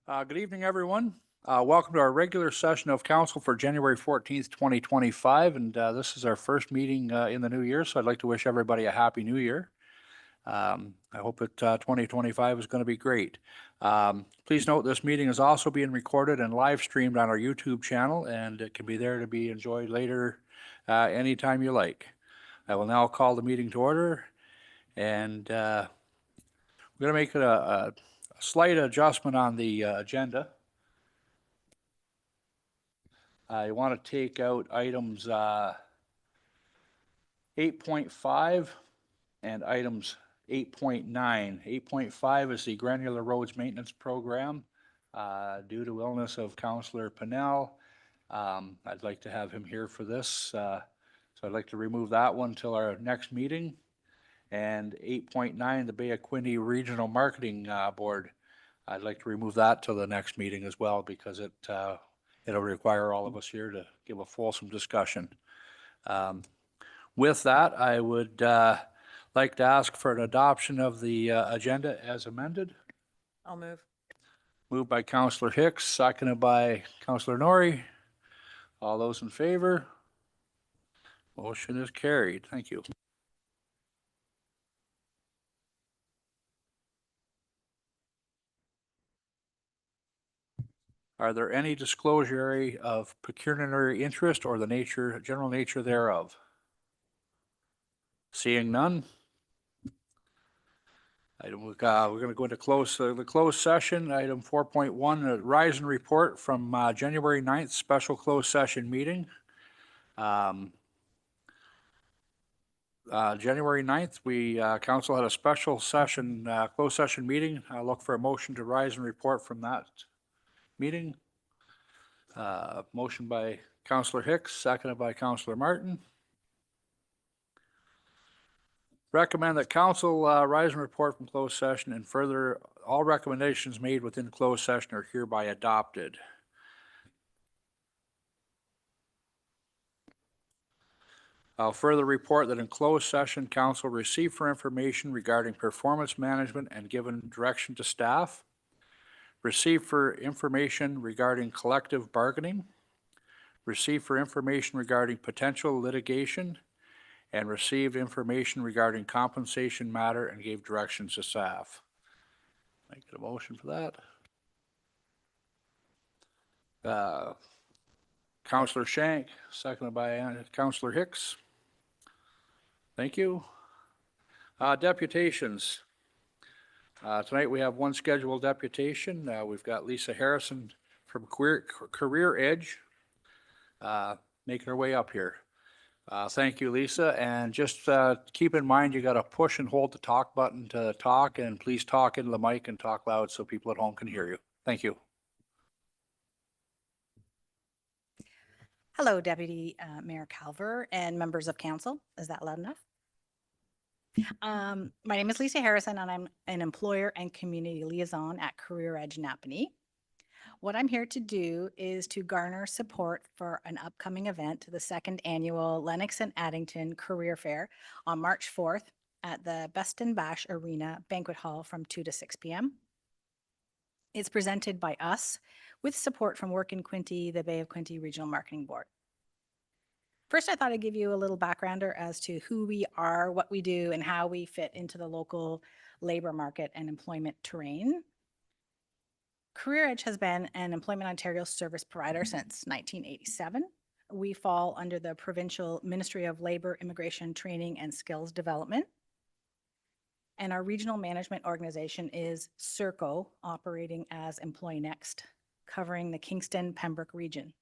Good evening, everyone. Welcome to our regular session of council for January 14th, 2025. And this is our first meeting in the new year, so I'd like to wish everybody a happy new year. I hope that 2025 is going to be great. Please note this meeting is also being recorded and live streamed on our YouTube channel, and it can be there to be enjoyed later anytime you like. I will now call the meeting to order, and we're going to make a slight adjustment on the agenda. I want to take out items 8.5 and items 8.9. 8.5 is the Granular Roads Maintenance Program. Due to illness of Councillor Pennell, I'd like to have him here for this. So I'd like to remove that one till our next meeting. And 8.9, the Bay of Quinte Regional Marketing Board, I'd like to remove that till the next meeting as well, because it'll require all of us here to give a fulsome discussion. With that, I would like to ask for an adoption of the agenda as amended. I'll move. Moved by Councillor Hicks, seconded by Councillor Norrie. All those in favor? Motion is carried. Thank you. Are there any disclosure of pecuniary interest or the general nature thereof? Seeing none. We're going to go into the closed session. Item 4.1, a rise and report from January 9th special closed session meeting. January 9th, council had a special session, closed session meeting. I look for a motion to rise and report from that meeting. Motion by Councillor Hicks, seconded by Councillor Martin. Recommend that council rise and report from closed session, and further, all recommendations made within closed session are hereby adopted. I'll further report that in closed session, council received for information regarding performance management and given direction to staff. Received for information regarding collective bargaining. Received for information regarding potential litigation. And received information regarding compensation matter and gave directions to staff. Make a motion for that. Councillor Shank, seconded by Councillor Hicks. Thank you. Deputations. Tonight we have one scheduled deputation. We've got Lisa Harrison from Career Edge making her way up here. Thank you, Lisa. And just keep in mind, you got to push and hold the talk button to talk, and please talk into the mic and talk loud so people at home can hear you. Thank you. Hello, Deputy Mayor Calver and members of council. Is that loud enough? My name is Lisa Harrison, and I'm an employer and community liaison at Career Edge Napanee. What I'm here to do is to garner support for an upcoming event, the second annual Lennox and Addington Career Fair on March 4th at the Best and Bash Arena Banquet Hall from 2 to 6 p.m. It's presented by us with support from Work in Quinte, the Bay of Quinte Regional Marketing Board. First, I thought I'd give you a little backgrounder as to who we are, what we do, and how we fit into the local labor market and employment terrain. Career Edge has been an Employment Ontario service provider since 1987. We fall under the Provincial Ministry of Labour, Immigration, Training and Skills Development. And our regional management organization is CIRCO, operating as Employ Next, covering the Kingston-Pembroke region.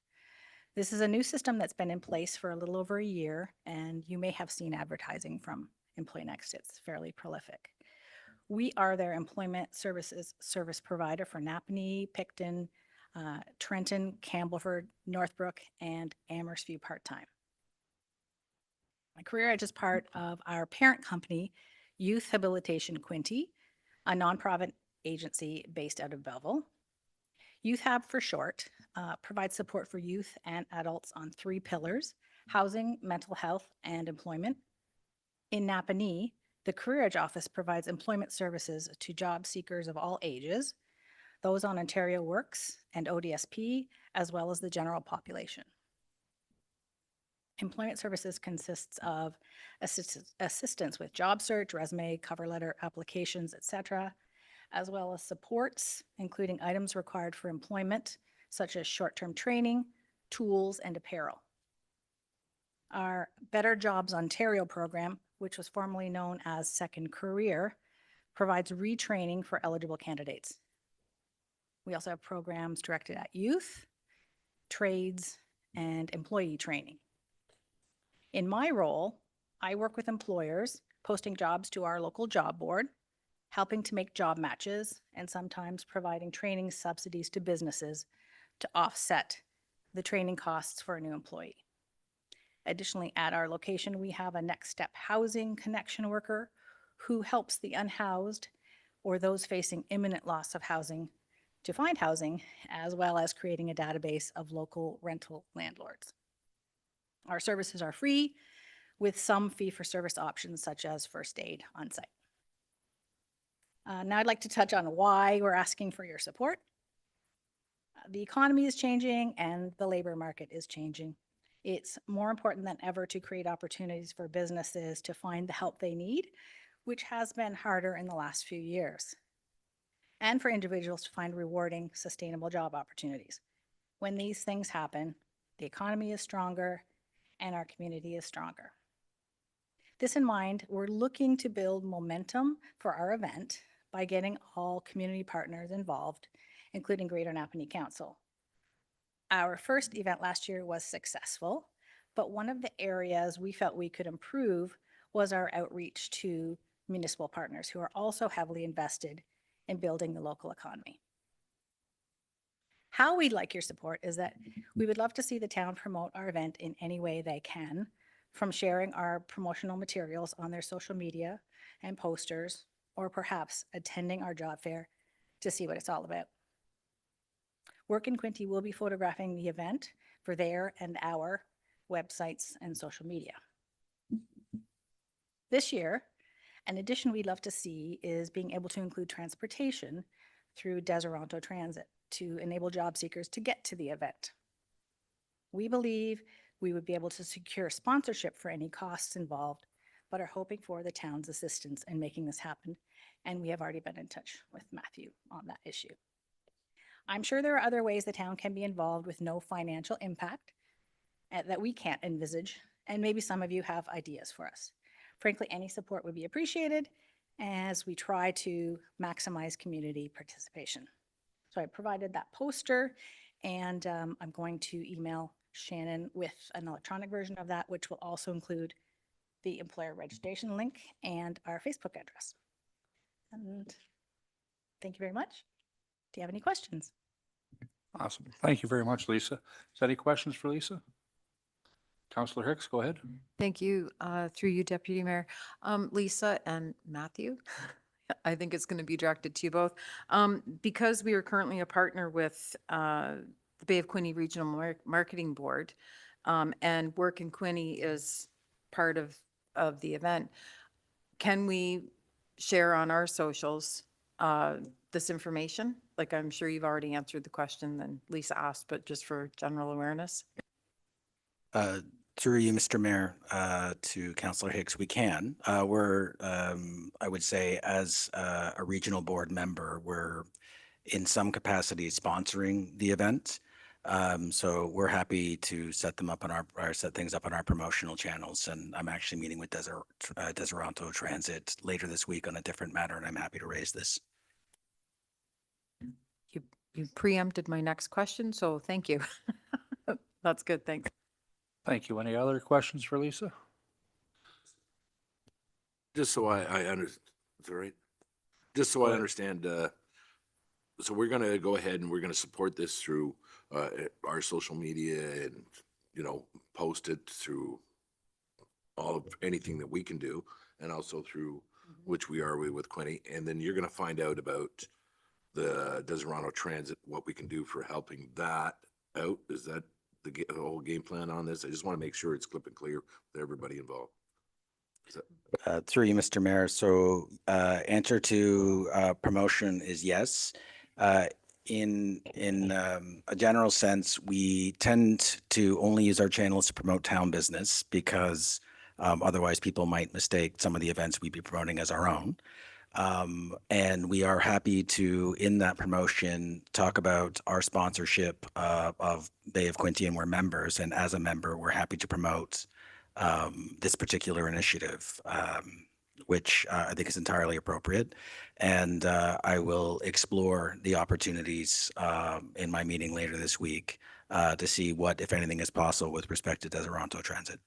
This is a new system that's been in place for a little over a year, and you may have seen advertising from Employ Next. It's fairly prolific. We are their employment services service provider for Napanee, Picton, Trenton, Campbellford, Northbrook, and Amherst part-time. My Career Edge is part of our parent company, Youth Habilitation Quinte, a nonprofit agency based out of Belleville. Youth Hab for short provides support for youth and adults on 3 pillars: housing, mental health, and employment. In Napanee, the Career Edge office provides employment services to job seekers of all ages. those on Ontario Works and ODSP, as well as the general population. Employment services consists of assistance with job search, resume, cover letter, applications, etc., as well as supports, including items required for employment, such as short-term training, tools, and apparel. Our Better Jobs Ontario program, which was formerly known as Second Career, provides retraining for eligible candidates. We also have programs directed at youth, trades, and employee training. In my role, I work with employers, posting jobs to our local job board, helping to make job matches, and sometimes providing training subsidies to businesses to offset the training costs for a new employee. Additionally, at our location, we have a Next Step Housing Connection worker who helps the unhoused or those facing imminent loss of housing to find housing, as well as creating a database of local rental landlords. Our services are free, with some fee-for-service options such as first aid on site. Now I'd like to touch on why we're asking for your support. The economy is changing and the labor market is changing. It's more important than ever to create opportunities for businesses to find the help they need, which has been harder in the last few years, and for individuals to find rewarding, sustainable job opportunities. When these things happen, the economy is stronger and our community is stronger. This in mind, we're looking to build momentum for our event by getting all community partners involved, including Greater Napanee Council. Our first event last year was successful, but one of the areas we felt we could improve was our outreach to municipal partners who are also heavily invested in building the local economy. How we'd like your support is that we would love to see the town promote our event in any way they can, from sharing our promotional materials on their social media and posters, or perhaps attending our job fair to see what it's all about. Work in Quinte will be photographing the event for their and our websites and social media. This year, an addition we'd love to see is being able to include transportation through Deseronto Transit to enable job seekers to get to the event. We believe we would be able to secure sponsorship for any costs involved, but are hoping for the town's assistance in making this happen, and we have already been in touch with Matthew on that issue. I'm sure there are other ways the town can be involved with no financial impact that we can't envisage, and maybe some of you have ideas for us. Frankly, any support would be appreciated as we try to maximize community participation. So I provided that poster, and I'm going to email Shannon with an electronic version of that, which will also include the employer registration link and our Facebook address. And thank you very much. Do you have any questions? Awesome. Thank you very much, Lisa. Is there any questions for Lisa? Councillor Hicks, go ahead. Thank you. Through you, Deputy Mayor. Lisa and Matthew, I think it's going to be directed to you both. Because we are currently a partner with the Bay of Quinte Regional Marketing Board, and Work in Quinte is part of the event, can we share on our socials this information? Like, I'm sure you've already answered the question that Lisa asked, but just for general awareness. Through you, Mr. Mayor, to Councillor Hicks, we can. We're, I would say, as a regional board member, we're in some capacity sponsoring the event. So we're happy to set them up on set things up on our promotional channels. And I'm actually meeting with Deseronto Transit later this week on a different matter, and I'm happy to raise this. You preempted my next question, so thank you. That's good. Thanks. Thank you. Any other questions for Lisa? Just so I understand, is that right? Just so I understand, so we're going to go ahead and we're going to support this through our social media and, you know, post it through all of anything that we can do, and also through which we are with Quinte. And then you're going to find out about the Deseronto Transit, what we can do for helping that out. Is that the whole game plan on this? I just want to make sure it's clip and clear with everybody involved. Through you, Mr. Mayor. So answer to promotion is yes. in a general sense, we tend to only use our channels to promote town business because otherwise people might mistake some of the events we'd be promoting as our own. And we are happy to, in that promotion, talk about our sponsorship of Bay of Quinte, and we're members. And as a member, we're happy to promote this particular initiative, which I think is entirely appropriate. And I will explore the opportunities in my meeting later this week to see what, if anything, is possible with respect to Deseronto Transit.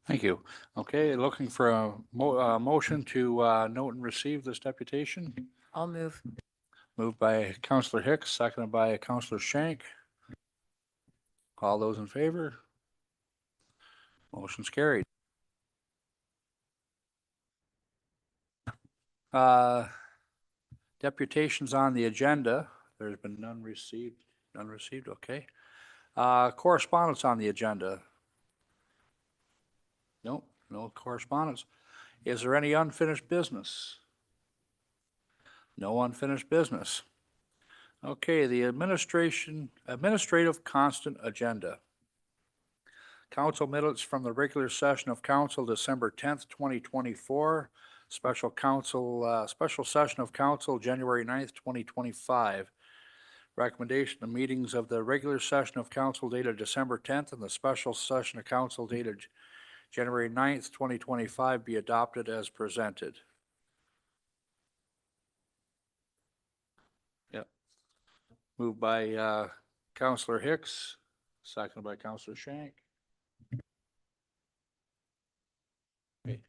Thank you. Okay, looking for a motion to note and receive this deputation. I'll move. Moved by Councillor Hicks, seconded by Councillor Shank. All those in favor? Motion's carried. Deputations on the agenda. There's been none received. None received, okay. Correspondence on the agenda. Nope, no correspondence. Is there any unfinished business? No unfinished business. Okay, the administrative constant agenda. Council minutes from the regular session of council, December 10th, 2024. Special session of council, January 9th, 2025. Recommendation of meetings of the regular session of council dated December 10th and the special session of council dated January 9th, 2025 be adopted as presented. Yep. Moved by Councillor Hicks, seconded by Councillor Shank. Okay.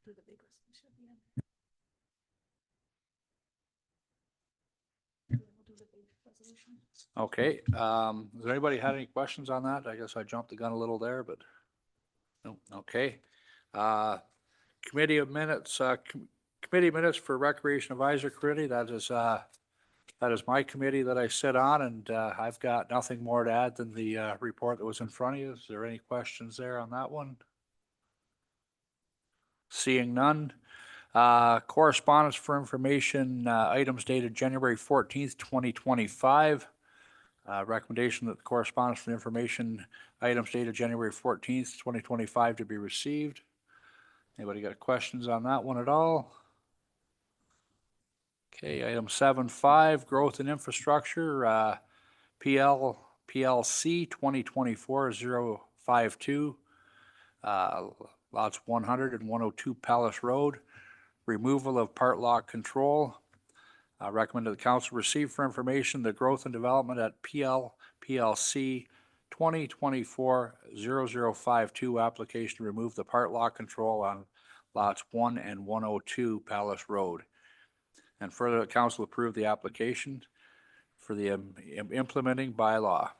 Okay, has anybody had any questions on that? I guess I jumped the gun a little there, but no, okay. Committee of minutes, committee minutes for Recreation Advisory Committee, that is my committee that I sit on, and I've got nothing more to add than the report that was in front of you. Is there any questions there on that one? Seeing none. Correspondence for information, items dated January 14th, 2025. Recommendation that the correspondence for information items dated January 14th, 2025 to be received. Anybody got questions on that one at all? Okay, item 7.5, growth and infrastructure, PLPLC 2024-052, lots 100 and 102 Palace Road, removal of part lock control. Recommend that the council receive for information the growth and development at PLPLC 2024-0052 application to remove the part lock control on lots 1 and 102 Palace Road. And further, the council approve the application for the implementing bylaw.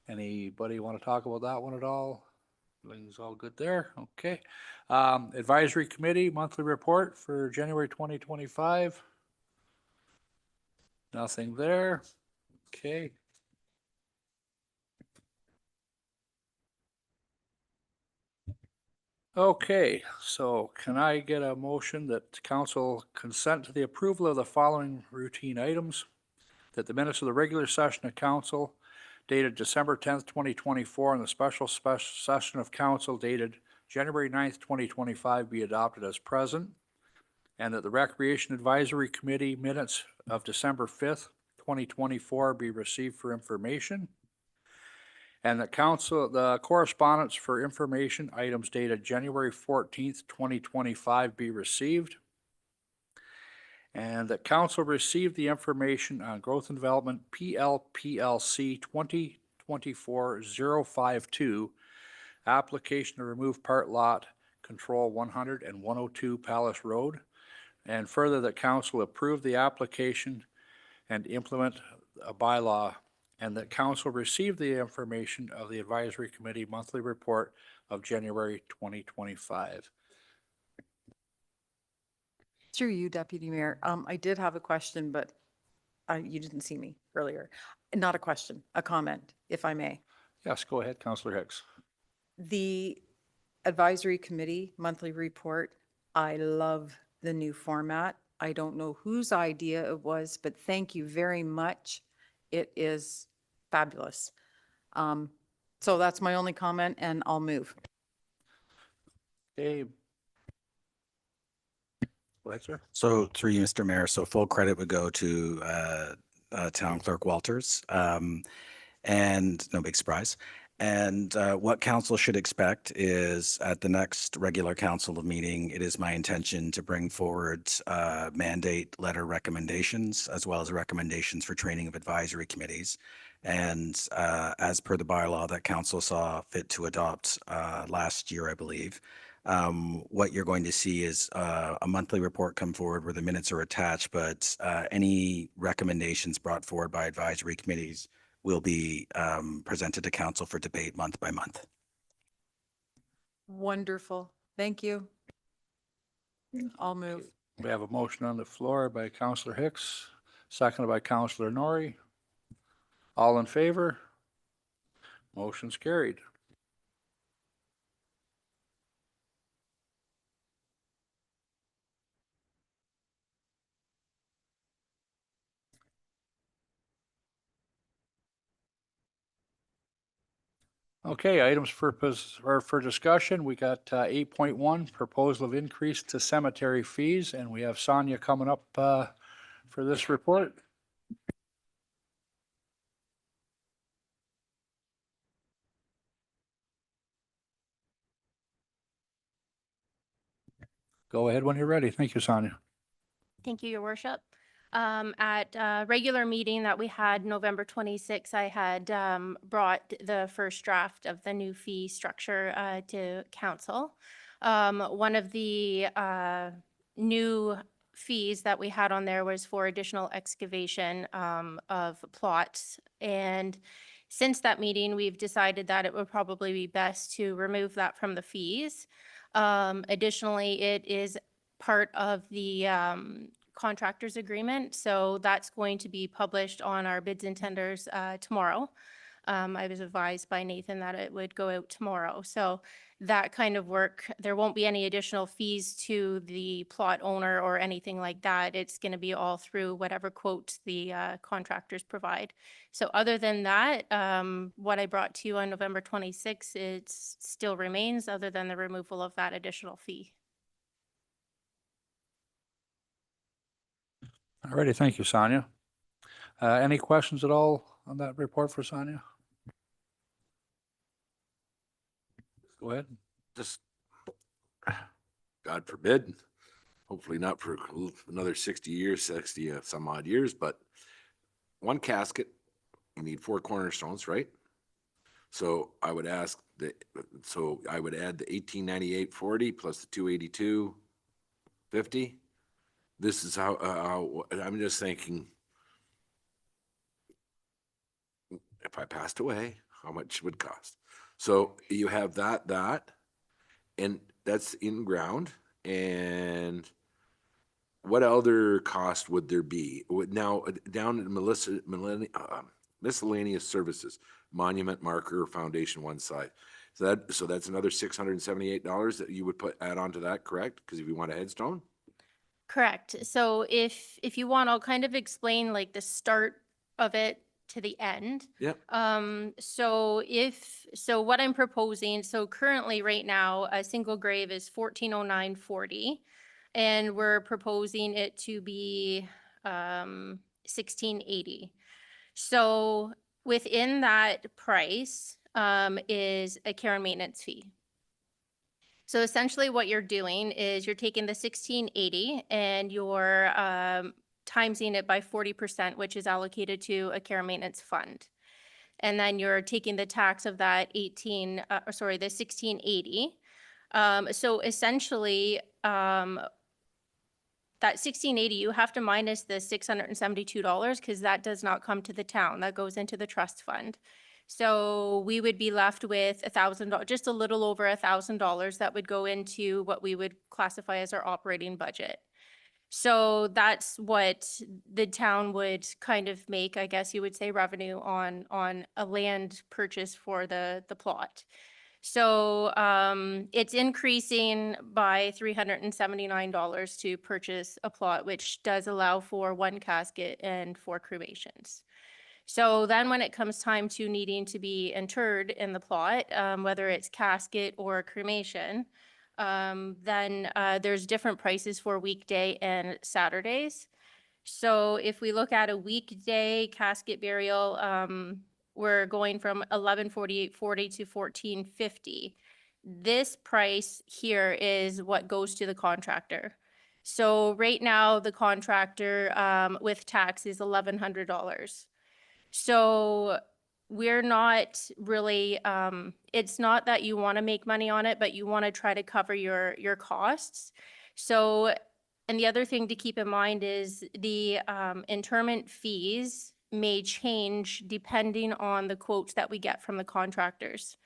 Anybody want to talk about that one at all? Everything's all good there? Okay. Advisory Committee monthly report for January 2025. Nothing there. Okay. Okay, so can I get a motion that council consent to the approval of the following routine items? That the minutes of the regular session of council dated December 10th, 2024, and the special session of council dated January 9th, 2025 be adopted as present, and that the Recreation Advisory Committee minutes of December 5th, 2024 be received for information, and that the correspondence for information items dated January 14th, 2025 be received, and that council received the information on growth and development PLPLC 2024-052 application to remove part lot control 100 and 102 Palace Road, and further that council approve the application and implement a bylaw, and that council receive the information of the Advisory Committee monthly report of January 2025. Through you, Deputy Mayor. I did have a question, but you didn't see me earlier. Not a question, a comment, if I may. Yes, go ahead, Councillor Hicks. The Advisory Committee monthly report, I love the new format. I don't know whose idea it was, but thank you very much. It is fabulous. So that's my only comment, and I'll move. Okay. Go ahead, sir. So through you, Mr. Mayor, so full credit would go to Town Clerk Walters, and no big surprise. And what council should expect is at the next regular council meeting, it is my intention to bring forward mandate letter recommendations as well as recommendations for training of advisory committees. And as per the bylaw that council saw fit to adopt last year, I believe, what you're going to see is a monthly report come forward where the minutes are attached, but any recommendations brought forward by advisory committees will be presented to council for debate month by month. Wonderful. Thank you. I'll move. We have a motion on the floor by Councillor Hicks, seconded by Councillor Norrie. All in favor? Motion's carried. Okay, items for discussion. We got 8.1, proposal of increase to cemetery fees, and we have Sonia coming up for this report. Go ahead when you're ready. Thank you, Sonia. Thank you, Your Worship. At a regular meeting that we had November 26, I had brought the first draft of the new fee structure to council. One of the new fees that we had on there was for additional excavation of plots. And since that meeting, we've decided that it would probably be best to remove that from the fees. Additionally, it is part of the contractors agreement. So that's going to be published on our bids and tenders tomorrow. I was advised by Nathan that it would go out tomorrow. So that kind of work, there won't be any additional fees to the plot owner or anything like that. It's going to be all through whatever quotes the contractors provide. So other than that, what I brought to you on November 26, it still remains other than the removal of that additional fee. All righty, thank you, Sonia. Any questions at all on that report for Sonia? Go ahead. Just, God forbid, hopefully not for another 60 years, 60 some odd years, but one casket, you need 4 cornerstones, right? So I would ask that, so I would add the 1898.40 plus the 282.50. This is how I'm just thinking, if I passed away, how much it would cost. So you have that, and that's in ground. And what other cost would there be? Now, down in miscellaneous services, monument, marker, foundation, one side. So that's another $678 that you would add on to that, correct? Because if you want a headstone? Correct. So if you want, I'll kind of explain like the start of it to the end. Yep. So what I'm proposing, so currently right now, a single grave is $1409.40, and we're proposing it to be $1680. So within that price is a care and maintenance fee. So essentially what you're doing is you're taking the 1680 and you're timesing it by 40%, which is allocated to a care and maintenance fund. And then you're taking the tax of that the 1680. So essentially, that 1680, you have to minus the $672 because that does not come to the town. That goes into the trust fund. So we would be left with $1,000, just a little over $1,000 that would go into what we would classify as our operating budget. So that's what the town would kind of make, I guess you would say, revenue on a land purchase for the plot. So it's increasing by $379 to purchase a plot, which does allow for 1 casket and 4 cremations. So then when it comes time to needing to be interred in the plot, whether it's casket or cremation, then there's different prices for weekday and Saturdays. So if we look at a weekday casket burial, we're going from $1148.40 to $1450. This price here is what goes to the contractor. So right now, the contractor with tax is $1,100. So we're not really, it's not that you want to make money on it, but you want to try to cover your costs. So, and the other thing to keep in mind is the interment fees may change depending on the quotes that we get from the contractors.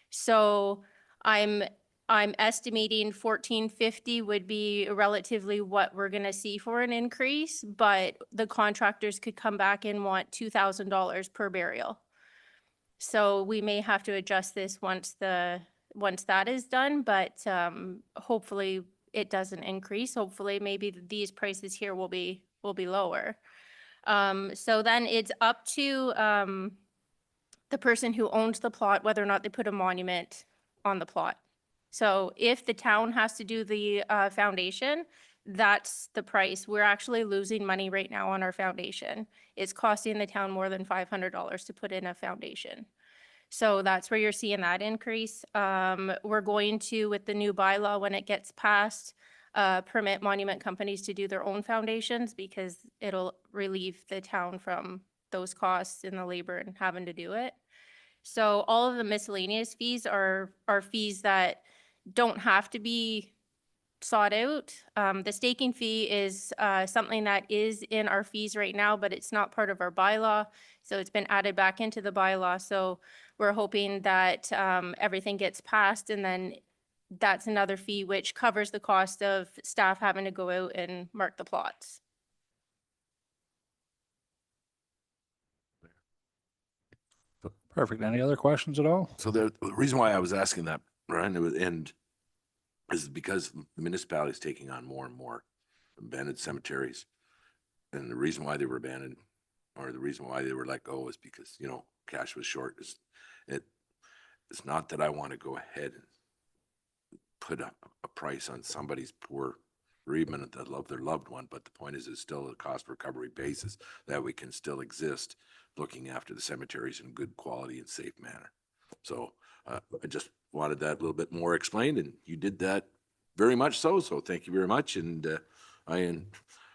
So I'm estimating $1,450 would be relatively what we're gonna see for an increase, but the contractors could come back and want $2,000 per burial. So we may have to adjust this once that is done, but hopefully it doesn't increase. Hopefully maybe these prices here will be lower. So then it's up to the person who owns the plot whether or not they put a monument on the plot. So if the town has to do the foundation, that's the price. We're actually losing money right now on our foundation. It's costing the town more than $500 to put in a foundation. So that's where you're seeing that increase. We're going to, with the new bylaw, when it gets passed, permit monument companies to do their own foundations because it'll relieve the town from those costs and the labor and having to do it. So all of the miscellaneous fees are fees that don't have to be sought out. The staking fee is something that is in our fees right now, but it's not part of our bylaw. So it's been added back into the bylaw. So we're hoping that everything gets passed, and then that's another fee which covers the cost of staff having to go out and mark the plots. Perfect. Any other questions at all? So the reason why I was asking that, Ryan, is because the municipality is taking on more and more abandoned cemeteries. And the reason why they were abandoned, or the reason why they were let go, is because, you know, cash was short. It's not that I want to go ahead and put a price on somebody's poor bereavement that love their loved one, but the point is, it's still a cost recovery basis that we can still exist looking after the cemeteries in good quality and safe manner. So I just wanted that a little bit more explained, and you did that very much so. So thank you very much. And I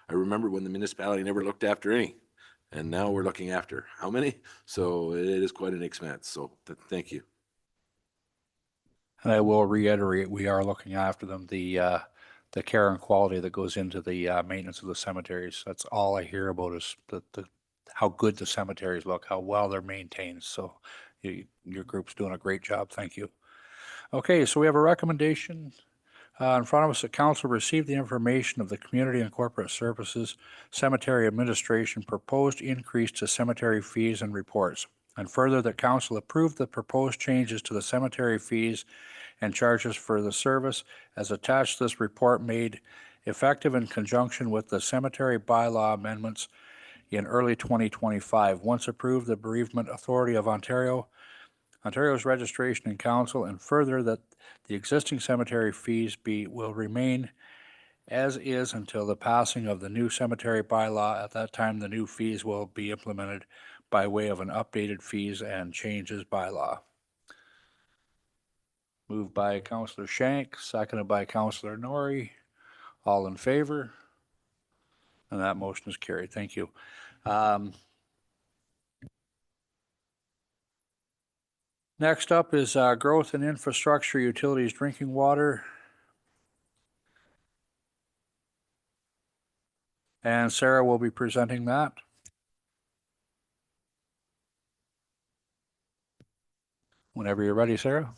remember when the municipality never looked after any, and now we're looking after how many? So it is quite an expense. So thank you. And I will reiterate, we are looking after them, the care and quality that goes into the maintenance of the cemeteries. That's all I hear about is how good the cemeteries look, how well they're maintained. So your group's doing a great job. Thank you. Okay, so we have a recommendation in front of us that council receive the information of the Community and Corporate Services Cemetery Administration proposed increase to cemetery fees and reports. And further, that council approve the proposed changes to the cemetery fees and charges for the service as attached to this report made effective in conjunction with the cemetery bylaw amendments in early 2025. Once approved, the Bereavement Authority of Ontario's registration and council, and further that the existing cemetery fees will remain as is until the passing of the new cemetery bylaw. At that time, the new fees will be implemented by way of an updated fees and changes bylaw. Moved by Councillor Shank, seconded by Councillor Norrie. All in favor? And that motion is carried. Thank you. Next up is growth in infrastructure, utilities, drinking water. And Sarah will be presenting that. Whenever you're ready, Sarah.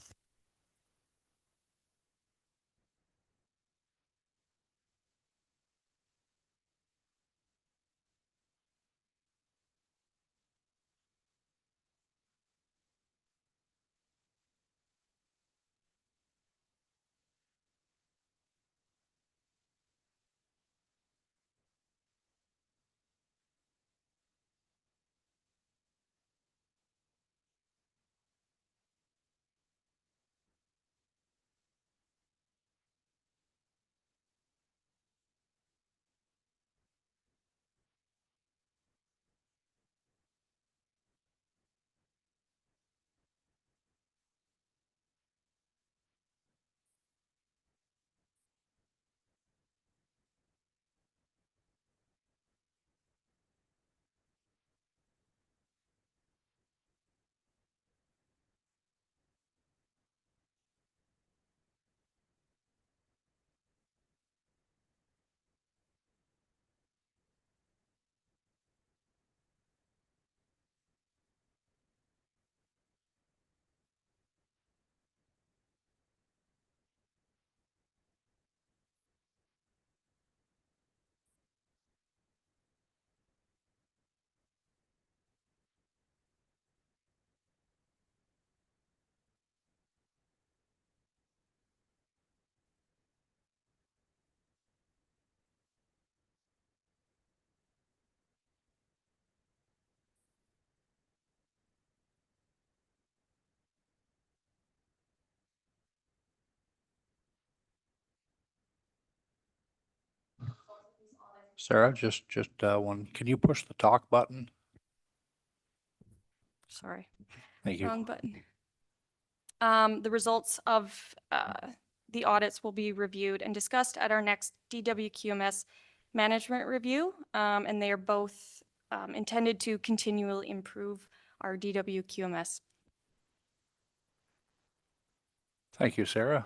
Sarah, just one, can you push the talk button? Sorry, Thank you. wrong button. The results of the audits will be reviewed and discussed at our next DWQMS management review. And they are both intended to continually improve our DWQMS. Thank you, Sarah.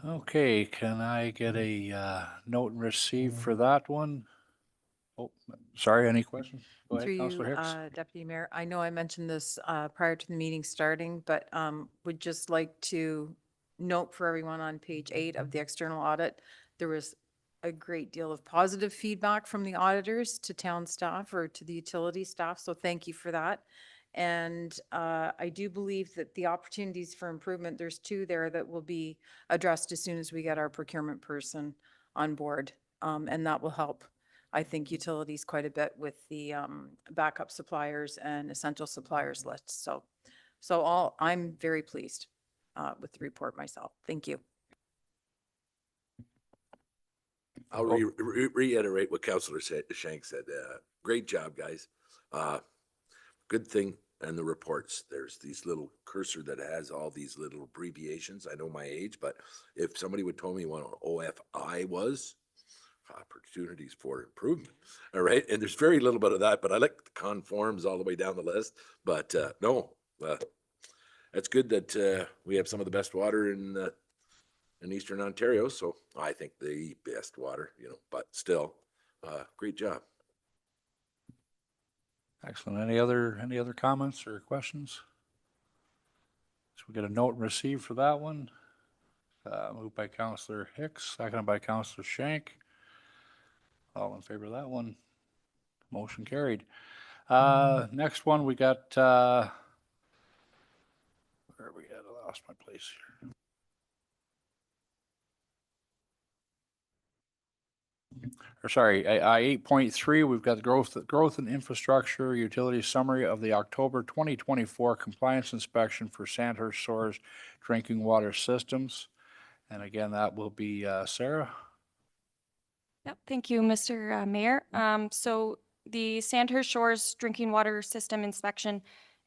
Okay, can I get a note and receive for that one? Oh, sorry, any questions? Go ahead, Through you, Councillor Hicks. Deputy Mayor, I know I mentioned this prior to the meeting starting, but would just like to note for everyone on page 8 of the external audit, there was a great deal of positive feedback from the auditors to town staff or to the utility staff, so thank you for that. And I do believe that the opportunities for improvement, there's 2 there that will be addressed as soon as we get our procurement person on board, and that will help, I think, utilities quite a bit with the backup suppliers and essential suppliers list. So I'm very pleased with the report myself. Thank you. I'll reiterate what Councillor Shank said. Great job, guys. Good thing in the reports, there's these little cursor that has all these little abbreviations. I know my age, but if somebody would tell me what an OFI was, opportunities for improvement. All right. And there's very little bit of that, but I like the conforms all the way down the list. But no, that's good that we have some of the best water in Eastern Ontario. So I think the best water, but still, great job. Excellent. Any other comments or questions? So we get a note and receive for that one. Moved by Councillor Hicks, seconded by Councillor Shank. All in favor of that one? Motion carried. Next one, we got, where are we at? I lost my place here. Or sorry, 8.3, we've got the growth and infrastructure utility summary of the October 2024 compliance inspection for Sandhurst Shores drinking water systems. And again, that will be Sarah. Yep, thank you, Mr. Mayor. So the Sandhurst Shores Drinking Water System Inspection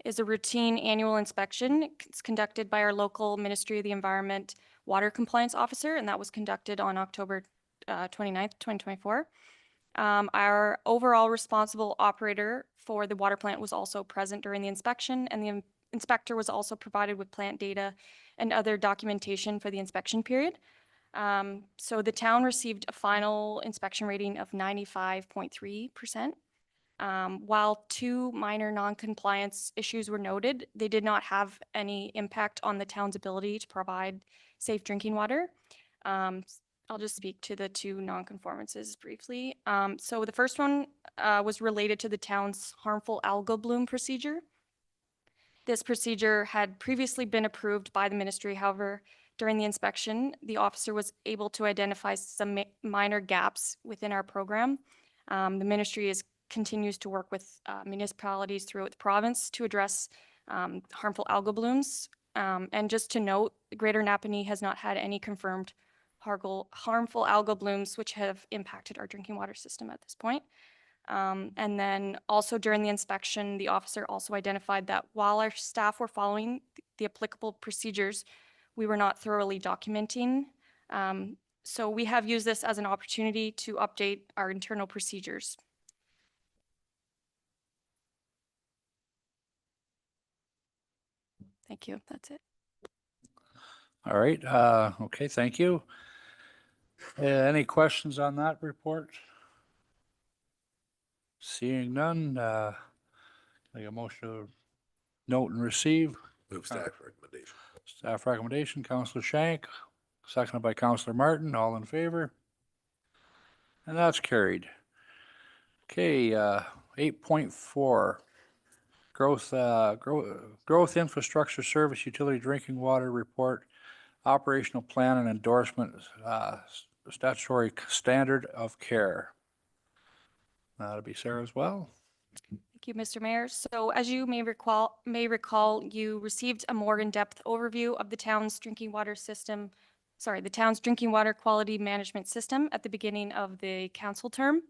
is a routine annual inspection. It's conducted by our local Ministry of the Environment Water Compliance Officer, and that was conducted on October 29th, 2024. Our overall responsible operator for the water plant was also present during the inspection, and the inspector was also provided with plant data and other documentation for the inspection period. So the town received a final inspection rating of 95.3%. While 2 minor non-compliance issues were noted, they did not have any impact on the town's ability to provide safe drinking water. I'll just speak to the 2 non-conformances briefly. So the first one was related to the town's harmful algal bloom procedure. This procedure had previously been approved by the ministry. However, during the inspection, the officer was able to identify some minor gaps within our program. The ministry continues to work with municipalities throughout the province to address harmful algal blooms. And just to note, Greater Napanee has not had any confirmed harmful algal blooms which have impacted our drinking water system at this point. And then also during the inspection, the officer also identified that while our staff were following the applicable procedures, we were not thoroughly documenting. So we have used this as an opportunity to update our internal procedures. Thank you. That's it. All right. Okay, thank you. Any questions on that report? Seeing none, make a motion to note and receive. Move staff recommendation. Staff recommendation, Councillor Shank, seconded by Councillor Martin. All in favor? And that's carried. Okay, 8.4, growth infrastructure service utility drinking water report, operational plan and endorsement, statutory standard of care. That'll be Sarah as well. Thank you, Mr. Mayor. So as you may recall, you received a more in-depth overview of the town's drinking water system the town's drinking water quality management system at the beginning of the council term.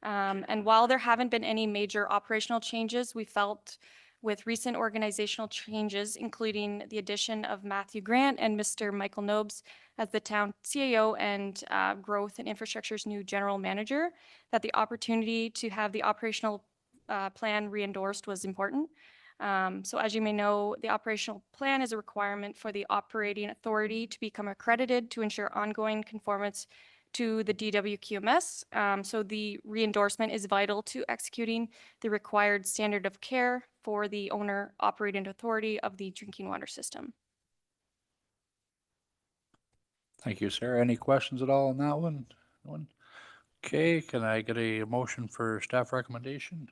And while there haven't been any major operational changes, we felt with recent organizational changes, including the addition of Matthew Grant and Mr. Michael Nobes as the town CAO and Growth and Infrastructure's new general manager, that the opportunity to have the operational plan re-endorsed was important. So as you may know, the operational plan is a requirement for the operating authority to become accredited to ensure ongoing conformance to the DWQMS. So the re-endorsement is vital to executing the required standard of care for the owner operating authority of the drinking water system. Thank you, Sarah. Any questions at all on that one? Okay, can I get a motion for staff recommendation?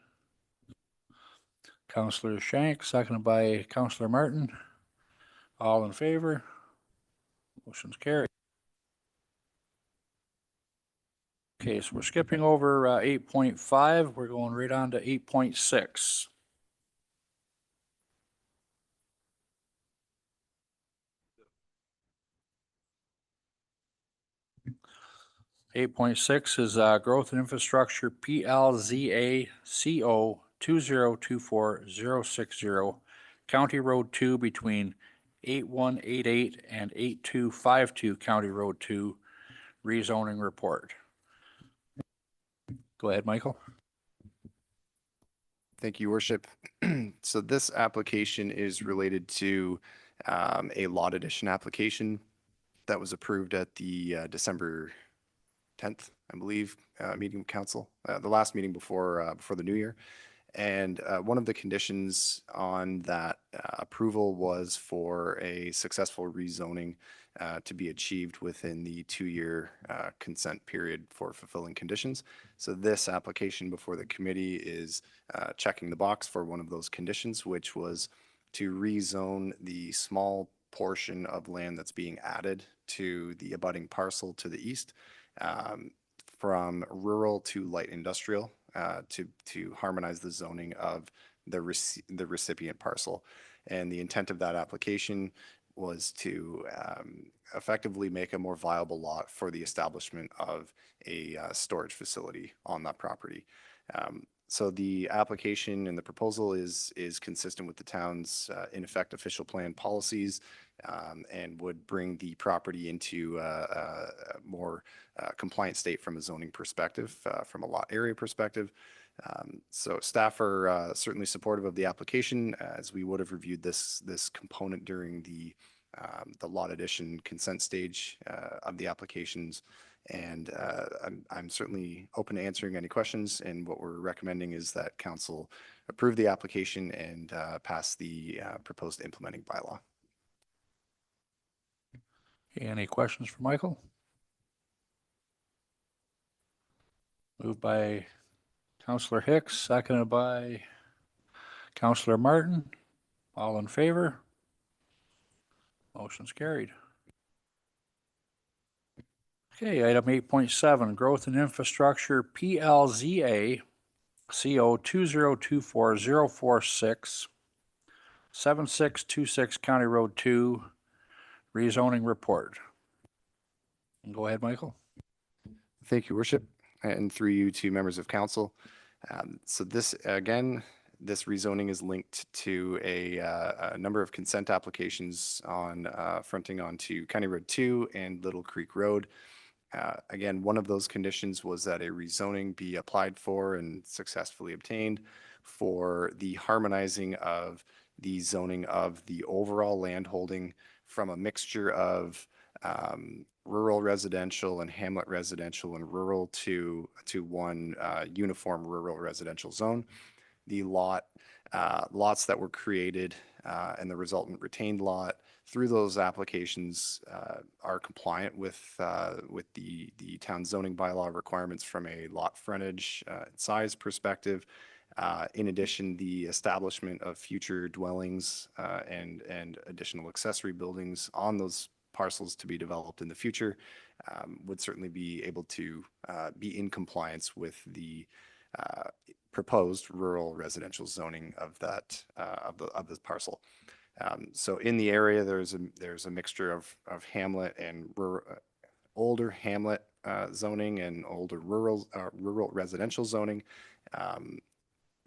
Councillor Shank, seconded by Councillor Martin. All in favor? Motion's carried. Okay, so we're skipping over 8.5. We're going right on to 8.6. Eight point six is Growth and Infrastructure PLZA CO 2024060, County Road 2 between 8188 and 8252 County Road 2, rezoning report. Go ahead, Michael. Thank you, Worship. So this application is related to a lot addition application that was approved at the December 10th, I believe, meeting of council, the last meeting before the new year. And one of the conditions on that approval was for a successful rezoning to be achieved within the 2-year consent period for fulfilling conditions. So this application before the committee is checking the box for one of those conditions, which was to rezone the small portion of land that's being added to the abutting parcel to the east from rural to light industrial to harmonize the zoning of the recipient parcel. And the intent of that application was to effectively make a more viable lot for the establishment of a storage facility on that property. So the application and the proposal is consistent with the town's in effect official plan policies and would bring the property into a more compliant state from a zoning perspective, from a lot area perspective. So staff are certainly supportive of the application, as we would have reviewed this component during the lot addition consent stage of the applications. And I'm certainly open to answering any questions. And what we're recommending is that council approve the application and pass the proposed implementing bylaw. Any questions for Michael? Moved by Councillor Hicks, seconded by Councillor Martin. All in favor? Motion's carried. Okay, item 8.7, Growth and Infrastructure PLZA CO 2024046, 7626 County Road 2, rezoning report. Go ahead, Michael. Thank you, Worship, and through you to members of council. So this, again, this rezoning is linked to a number of consent applications on fronting onto County Road 2 and Little Creek Road. Again, one of those conditions was that a rezoning be applied for and successfully obtained for the harmonizing of the zoning of the overall land holding from a mixture of rural residential and hamlet residential and rural to one uniform rural residential zone. The lots that were created and the resultant retained lot through those applications are compliant with the town zoning bylaw requirements from a lot frontage size perspective. In addition, the establishment of future dwellings and additional accessory buildings on those parcels to be developed in the future would certainly be able to be in compliance with the proposed rural residential zoning of that of the parcel. So in the area, there's a mixture of hamlet and older hamlet zoning and older rural residential zoning.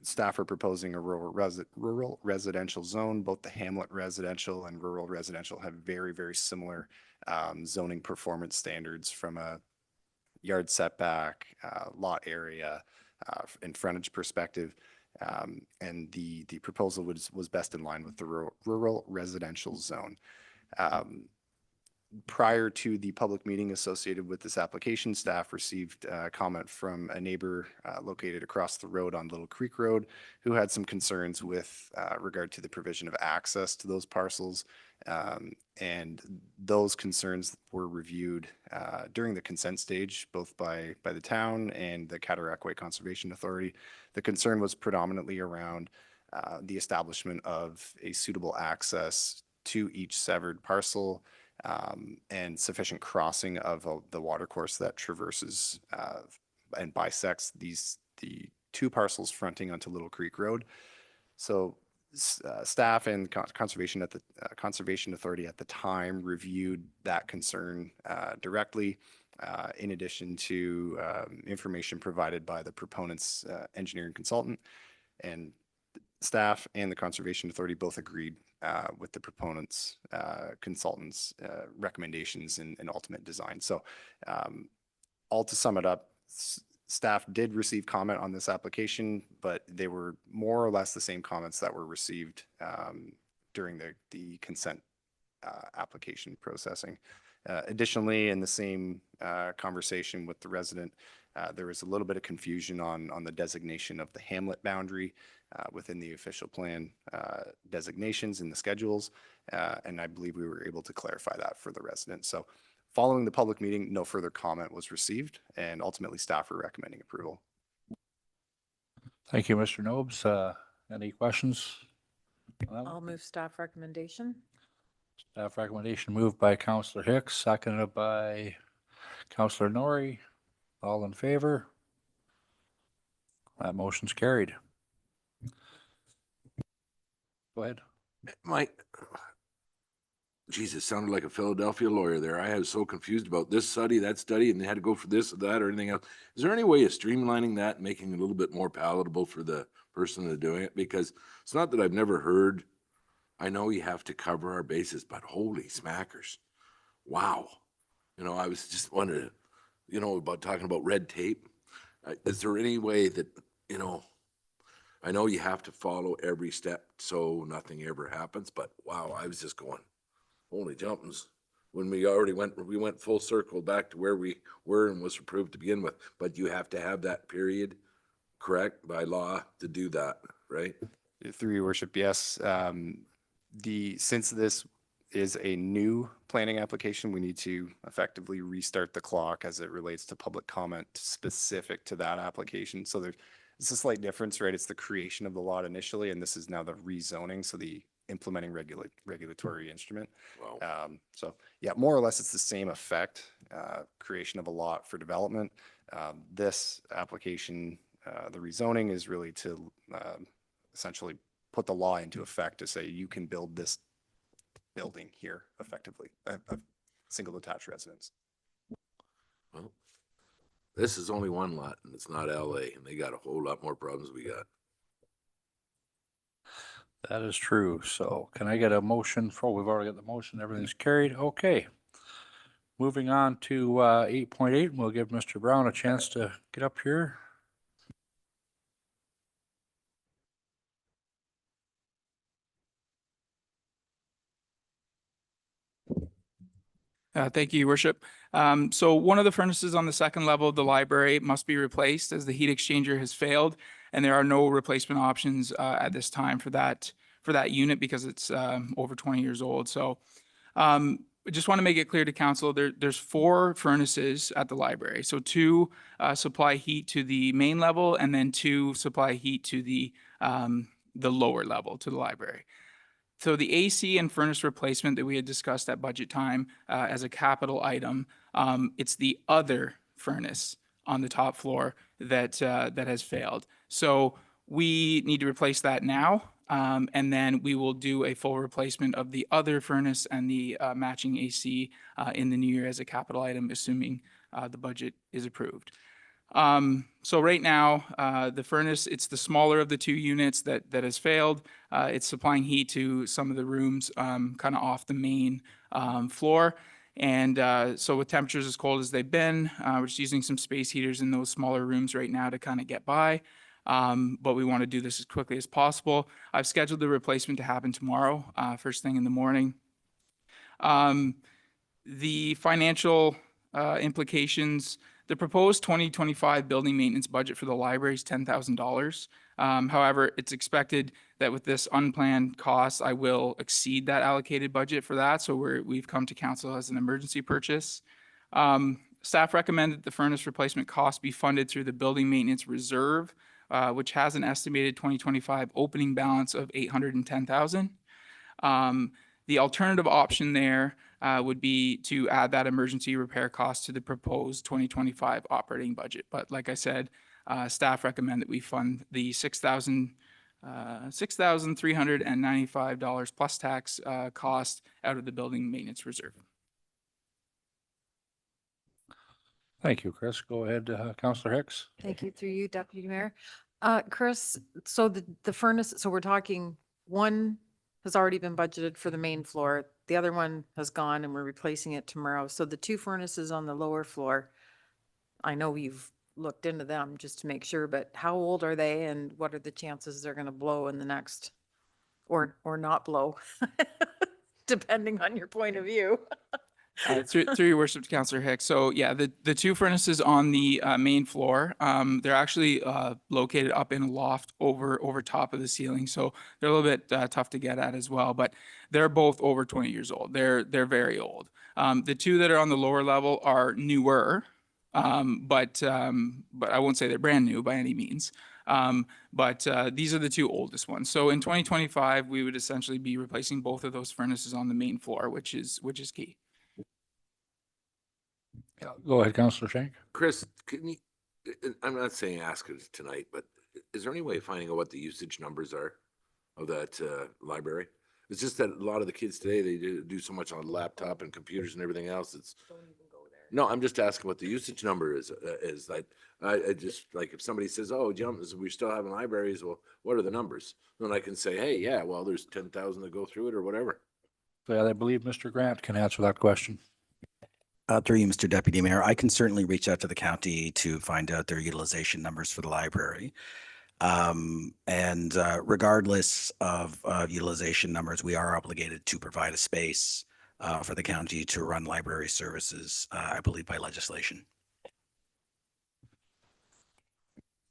Staff are proposing a rural residential zone. Both the hamlet residential and rural residential have very, very similar zoning performance standards from a yard setback, lot area, and frontage perspective. And the proposal was best in line with the rural residential zone. Prior to the public meeting associated with this application, staff received comment from a neighbor located across the road on Little Creek Road who had some concerns with regard to the provision of access to those parcels. And those concerns were reviewed during the consent stage, both by the town and the Cataraqui Conservation Authority. The concern was predominantly around the establishment of a suitable access to each severed parcel, and sufficient crossing of the watercourse that traverses and bisects the two parcels fronting onto Little Creek Road. So staff and Conservation Authority at the time reviewed that concern directly, in addition to information provided by the proponent's engineering consultant. And staff and the Conservation Authority both agreed with the proponent's consultant's recommendations and ultimate design. So all to sum it up, staff did receive comment on this application, but they were more or less the same comments that were received during the consent application processing. Additionally, in the same conversation with the resident, there was a little bit of confusion on the designation of the hamlet boundary within the official plan designations in the schedules. And I believe we were able to clarify that for the residents. So following the public meeting, no further comment was received, and ultimately staff are recommending approval. Thank you, Mr. Nobes. Any questions? I'll move staff recommendation. Staff recommendation moved by Councillor Hicks, seconded by Councillor Norrie. All in favor? That motion's carried. Go ahead. Mike, geez, it sounded like a Philadelphia lawyer there. I was so confused about this study, that study, and they had to go for this or that or anything else. Is there any way of streamlining that and making it a little bit more palatable for the person that's doing it? Because it's not that I've never heard, I know you have to cover our bases, but holy smackers. Wow. You know, I was just wondering, you know, about talking about red tape. Is there any way that, you know, I know you have to follow every step so nothing ever happens, but wow, I was just going, holy jumpins. When we went full circle back to where we were and was approved to begin with, but you have to have that period, correct, by law to do that, right? Through your worship, yes. Since this is a new planning application, we need to effectively restart the clock as it relates to public comment specific to that application. So it's a slight difference, right? It's the creation of the lot initially, and this is now the rezoning, so the implementing regulatory instrument. Wow. So yeah, more or less it's the same effect, creation of a lot for development. This application, the rezoning is really to essentially put the law into effect to say you can build this building here effectively, a single detached residence. Well, this is only one lot and it's not LA, and they got a whole lot more problems we got. That is true. So can I get a motion for, we've already got the motion, everything's carried. Okay. Moving on to 8.8, we'll give Mr. Brown a chance to get up here. Thank you, Your Worship. So one of the furnaces on the second level of the library must be replaced as the heat exchanger has failed, and there are no replacement options at this time for that unit because it's over 20 years old. So I just want to make it clear to council, there's 4 furnaces at the library. So 2 supply heat to the main level, and then 2 supply heat to the lower level to the library. So the AC and furnace replacement that we had discussed at budget time as a capital item, it's the other furnace on the top floor that has failed. So we need to replace that now. And then we will do a full replacement of the other furnace and the matching AC in the new year as a capital item, assuming the budget is approved. So right now, the furnace, it's the smaller of the two units that has failed. It's supplying heat to some of the rooms kind of off the main floor. And so with temperatures as cold as they've been, we're just using some space heaters in those smaller rooms right now to kind of get by. But we want to do this as quickly as possible. I've scheduled the replacement to happen tomorrow, first thing in the morning. The financial implications, the proposed 2025 building maintenance budget for the library is $10,000. However, it's expected that with this unplanned cost, I will exceed that allocated budget for that. So we've come to council as an emergency purchase. Staff recommend that the furnace replacement cost be funded through the building maintenance reserve, which has an estimated 2025 opening balance of $810,000. The alternative option there would be to add that emergency repair cost to the proposed 2025 operating budget. But like I said, staff recommend that we fund the $6,395 plus tax cost out of the building maintenance reserve. Thank you, Chris. Go ahead, Councillor Hicks. Thank you, through you, Deputy Mayor. Chris, so the furnace, so we're talking one has already been budgeted for the main floor. The other one has gone and we're replacing it tomorrow. So the two furnaces on the lower floor, I know you've looked into them just to make sure, but how old are they and what are the chances they're going to blow in the next, or not blow, depending on your point of view? Through your worship, Councillor Hicks. So yeah, the two furnaces on the main floor, they're actually located up in a loft over top of the ceiling. So they're a little bit tough to get at as well, but they're both over 20 years old. They're very old. The two that are on the lower level are newer, but I won't say they're brand new by any means. But these are the two oldest ones. So in 2025, we would essentially be replacing both of those furnaces on the main floor, which is key. Yeah, go ahead, Councillor Shank. Chris, can you, I'm not saying ask it tonight, but is there any way of finding out what the usage numbers are of that library? It's just that a lot of the kids today, they do so much on laptop and computers and everything else. It's no, I'm just asking what the usage number is. Like, I just like if somebody says, "Oh, Jim, we still have libraries." Well, what are the numbers? Then I can say, "Hey, yeah, well, there's 10,000 that go through it, or whatever." So I believe Mr. Grant can answer that question. Through you, Mr. Deputy Mayor, I can certainly reach out to the county to find out their utilization numbers for the library. Regardless of utilization numbers, we are obligated to provide a space for the county to run library services, I believe by legislation.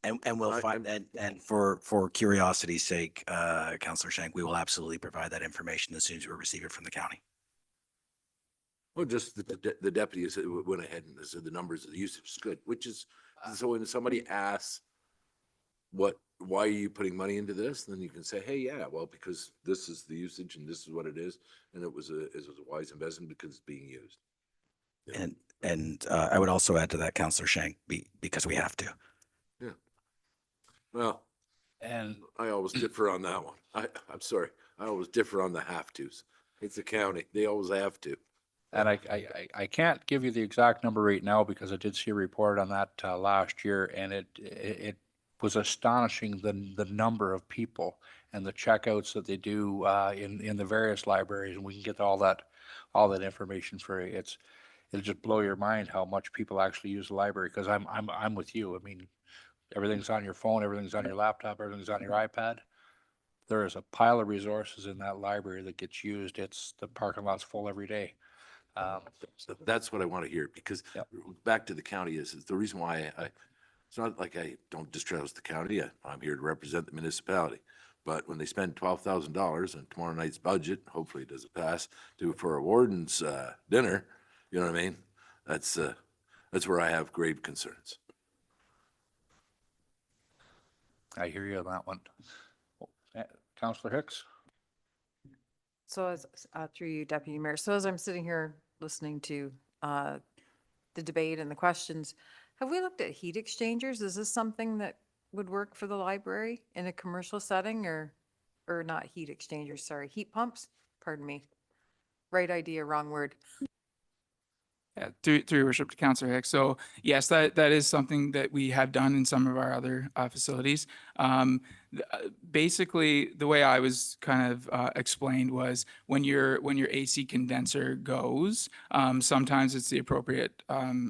And we'll find, and for curiosity's sake, Councillor Shank, we will absolutely provide that information as soon as we receive it from the county. Well, just the deputy went ahead and said the numbers of the usage is good, which is, so when somebody asks, why are you putting money into this? Then you can say, hey, yeah, well, because this is the usage and this is what it is. And it was a wise investment because it's being used. And I would also add to that, Councillor Shank, because we have to. Yeah. Well, and I always differ on that one. I'm sorry. I always differ on the have tos. It's the county. They always have to. And I can't give you the exact number right now because I did see a report on that last year, and it was astonishing the number of people and the checkouts that they do in the various libraries, and we can get all that information for you. It'll just blow your mind how much people actually use the library, because I'm with you. I mean, everything's on your phone, everything's on your laptop, everything's on your iPad. There is a pile of resources in that library that gets used. The parking lot's full every day. So that's what I want to hear, because back to the county is the reason why it's not like I don't distrust the county. I'm here to represent the municipality. But when they spend $12,000 on tomorrow night's budget, hopefully it doesn't pass, for a warden's dinner, you know what I mean? That's where I have grave concerns. I hear you on that one. Councillor Hicks? So as through you, Deputy Mayor, so as I'm sitting here listening to the debate and the questions, have we looked at heat exchangers? Is this something that would work for the library in a commercial setting, or or not heat exchangers, sorry, heat pumps, pardon me. Right idea, wrong word. Yeah, through your worship to Councillor Hicks. So yes, that is something that we have done in some of our other facilities. Basically, the way I was kind of explained was when your AC condenser goes, sometimes it's the appropriate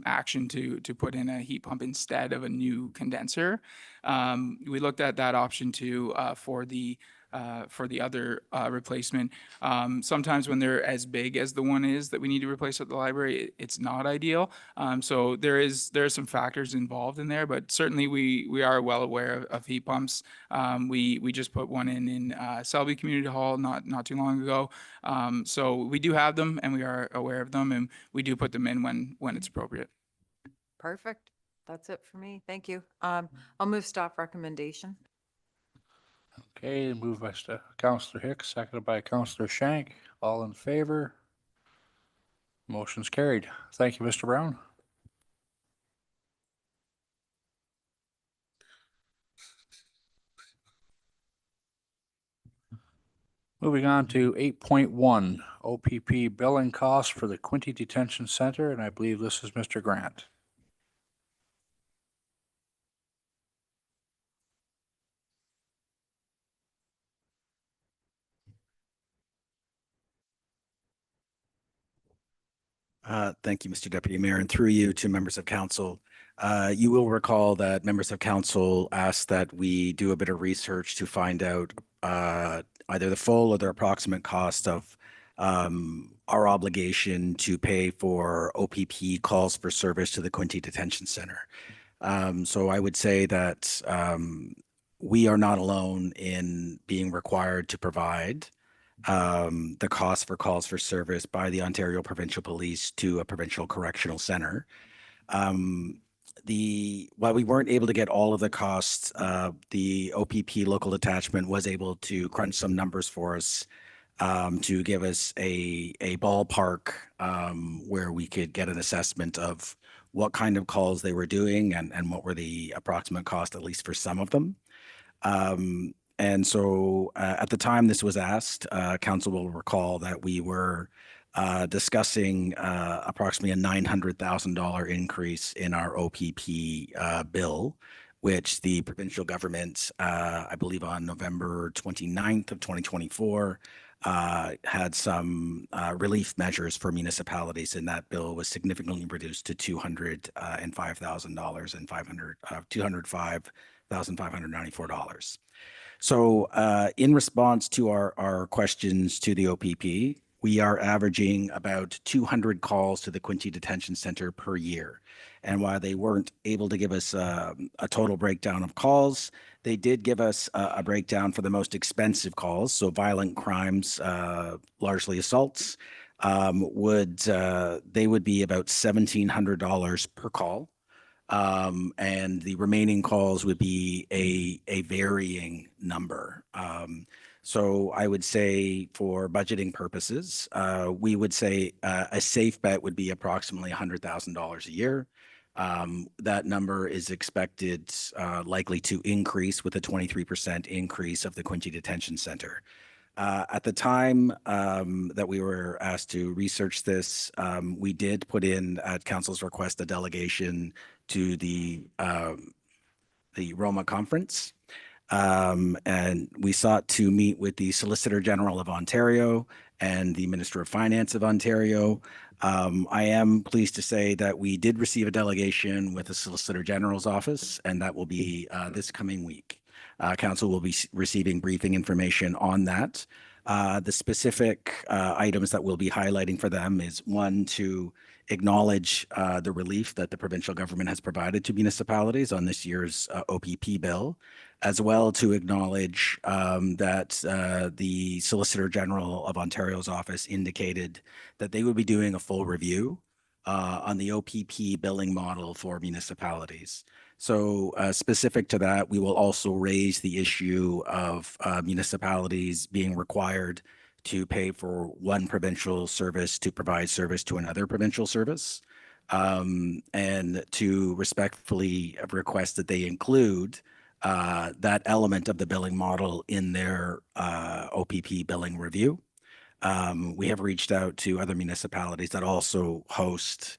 action to put in a heat pump instead of a new condenser. We looked at that option too for the other replacement. Sometimes when they're as big as the one is that we need to replace at the library, it's not ideal. So there are some factors involved in there, but certainly we are well aware of heat pumps. We just put one in Selby Community Hall not too long ago. So we do have them and we are aware of them, and we do put them in when it's appropriate. Perfect. That's it for me. Thank you. I'll move staff recommendation. Okay, moved by Councillor Hicks, seconded by Councillor Shank. All in favor? Motion's carried. Thank you, Mr. Brown. Moving on to 8.1, OPP billing costs for the Quinte Detention Center, and I believe this is Mr. Grant. Thank you, Mr. Deputy Mayor, and through you to members of council. You will recall that members of council asked that we do a bit of research to find out either the full or the approximate cost of our obligation to pay for OPP calls for service to the Quinte Detention Center. So I would say that we are not alone in being required to provide the cost for calls for service by the Ontario Provincial Police to a provincial correctional center. While we weren't able to get all of the costs, the OPP local detachment was able to crunch some numbers for us to give us a ballpark where we could get an assessment of what kind of calls they were doing and what were the approximate cost, at least for some of them. And so at the time this was asked, council will recall that we were discussing approximately a $900,000 increase in our OPP bill, which the provincial government, I believe on November 29th of 2024, had some relief measures for municipalities, and that bill was significantly reduced to $205,000 and $205,594. So in response to our questions to the OPP, we are averaging about 200 calls to the Quinte Detention Center per year. And while they weren't able to give us a total breakdown of calls, they did give us a breakdown for the most expensive calls. So violent crimes, largely assaults, they would be about $1,700 per call. And the remaining calls would be a varying number. So I would say for budgeting purposes, we would say a safe bet would be approximately $100,000 a year. That number is expected likely to increase with a 23% increase of the Quinte Detention Center. At the time that we were asked to research this, we did put in at council's request a delegation to the Roma conference. And we sought to meet with the Solicitor General of Ontario and the Minister of Finance of Ontario. I am pleased to say that we did receive a delegation with the Solicitor General's office, and that will be this coming week. Council will be receiving briefing information on that. The specific items that we'll be highlighting for them is one, to acknowledge the relief that the provincial government has provided to municipalities on this year's OPP bill, as well to acknowledge that the Solicitor General of Ontario's office indicated that they would be doing a full review on the OPP billing model for municipalities. So specific to that, we will also raise the issue of municipalities being required to pay for one provincial service to provide service to another provincial service, and to respectfully request that they include that element of the billing model in their OPP billing review. We have reached out to other municipalities that also host,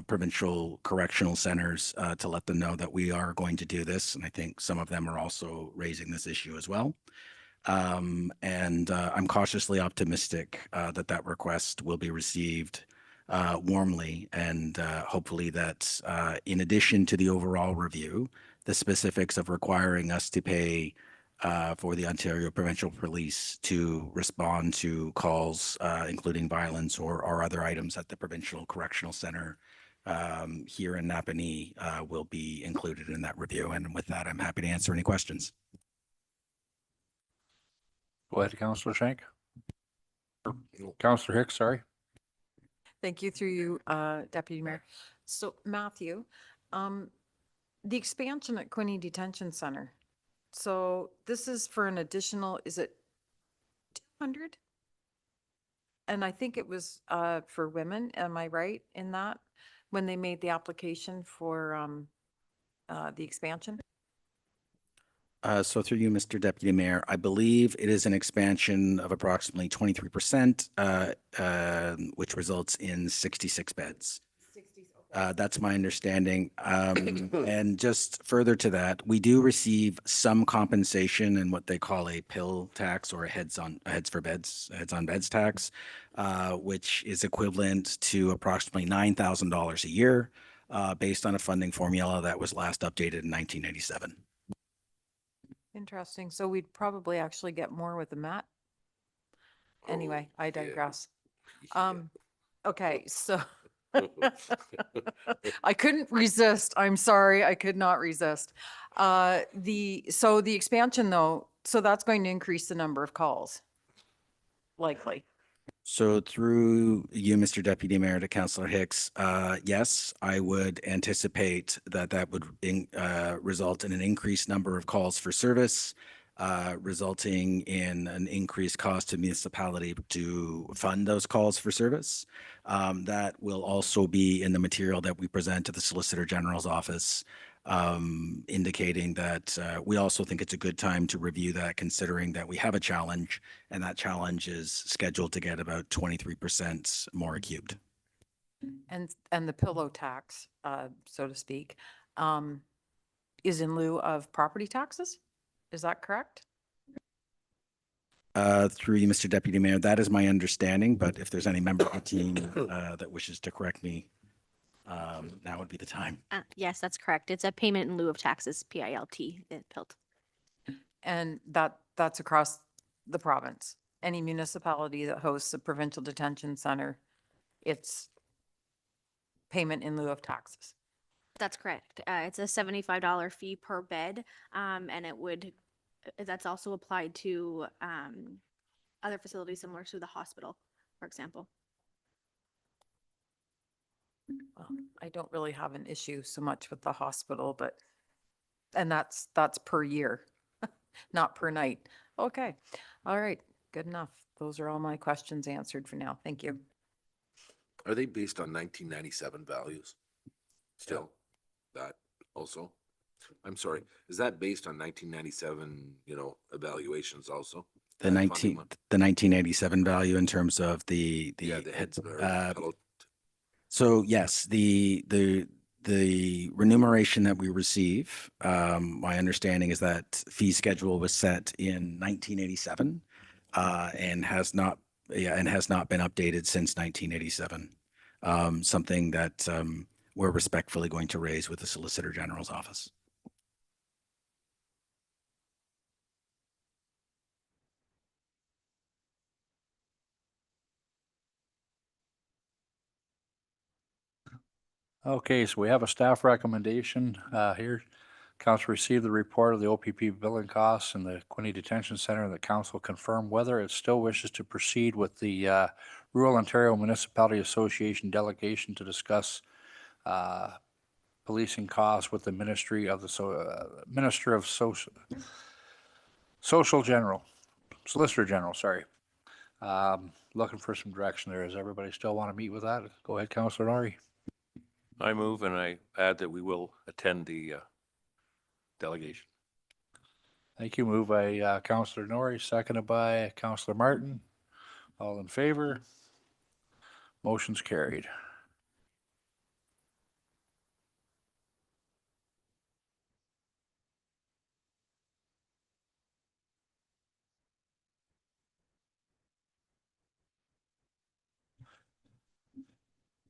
provincial correctional centers to let them know that we are going to do this. And I think some of them are also raising this issue as well. And I'm cautiously optimistic that that request will be received warmly, and hopefully that in addition to the overall review, the specifics of requiring us to pay for the Ontario Provincial Police to respond to calls, including violence or other items at the Provincial Correctional Center here in Napanee will be included in that review. And with that, I'm happy to answer any questions. Go ahead, Councillor Shank. Councillor Hicks, sorry. Thank you through you, Deputy Mayor. So Matthew, the expansion at Quinte Detention Center. So this is for an additional, is it 200? And I think it was for women, am I right in that? When they made the application for the expansion? So through you, Mr. Deputy Mayor, I believe it is an expansion of approximately 23%, which results in 66 beds. That's my understanding. And just further to that, we do receive some compensation in what they call a pill tax or a heads on beds tax, which is equivalent to approximately $9,000 a year, based on a funding formula that was last updated in 1987. Interesting. So we'd probably actually get more with the mat. Anyway, I digress. Okay, so I couldn't resist. I'm sorry, I could not resist. So the expansion though, so that's going to increase the number of calls, likely. So through you, Mr. Deputy Mayor, to Councillor Hicks, yes, I would anticipate that that would result in an increased number of calls for service, resulting in an increased cost to municipality to fund those calls for service. That will also be in the material that we present to the Solicitor General's office, indicating that we also think it's a good time to review that, considering that we have a challenge, and that challenge is scheduled to get about 23% more acute. And the pillow tax, so to speak, is in lieu of property taxes? Is that correct? Through you, Mr. Deputy Mayor, that is my understanding, but if there's any member of the team that wishes to correct me, now would be the time. Yes, that's correct. It's a payment in lieu of taxes, PILT, PILT. And that's across the province. Any municipality that hosts a provincial detention center, it's payment in lieu of taxes. That's correct. It's a $75 fee per bed, and that's also applied to other facilities similar to the hospital, for example. Well, I don't really have an issue so much with the hospital, and that's per year, not per night. Okay, all right, good enough. Those are all my questions answered for now. Thank you. Are they based on 1997 values? Still, that also? I'm sorry, is that based on 1997, evaluations also? The That funding one? 1987 value in terms of the Yeah, the heads. So yes, the remuneration that we receive, my understanding is that fee schedule was set in 1987, and has not been updated since 1987. Something that we're respectfully going to raise with the Solicitor General's office. Okay, so we have a staff recommendation here. Council received the report of the OPP billing costs in the Quinte Detention Center. The council confirmed whether it still wishes to proceed with the Rural Ontario Municipality Association delegation to discuss policing costs with the Ministry of the Minister of Solicitor General, sorry. Looking for some direction there. Does everybody still want to meet with that? Go ahead, Councillor Norrie. I move and I add that we will attend the delegation. Thank you. Moved by Counselor Norrie, seconded by Counselor Martin. All in favor? Motion's carried.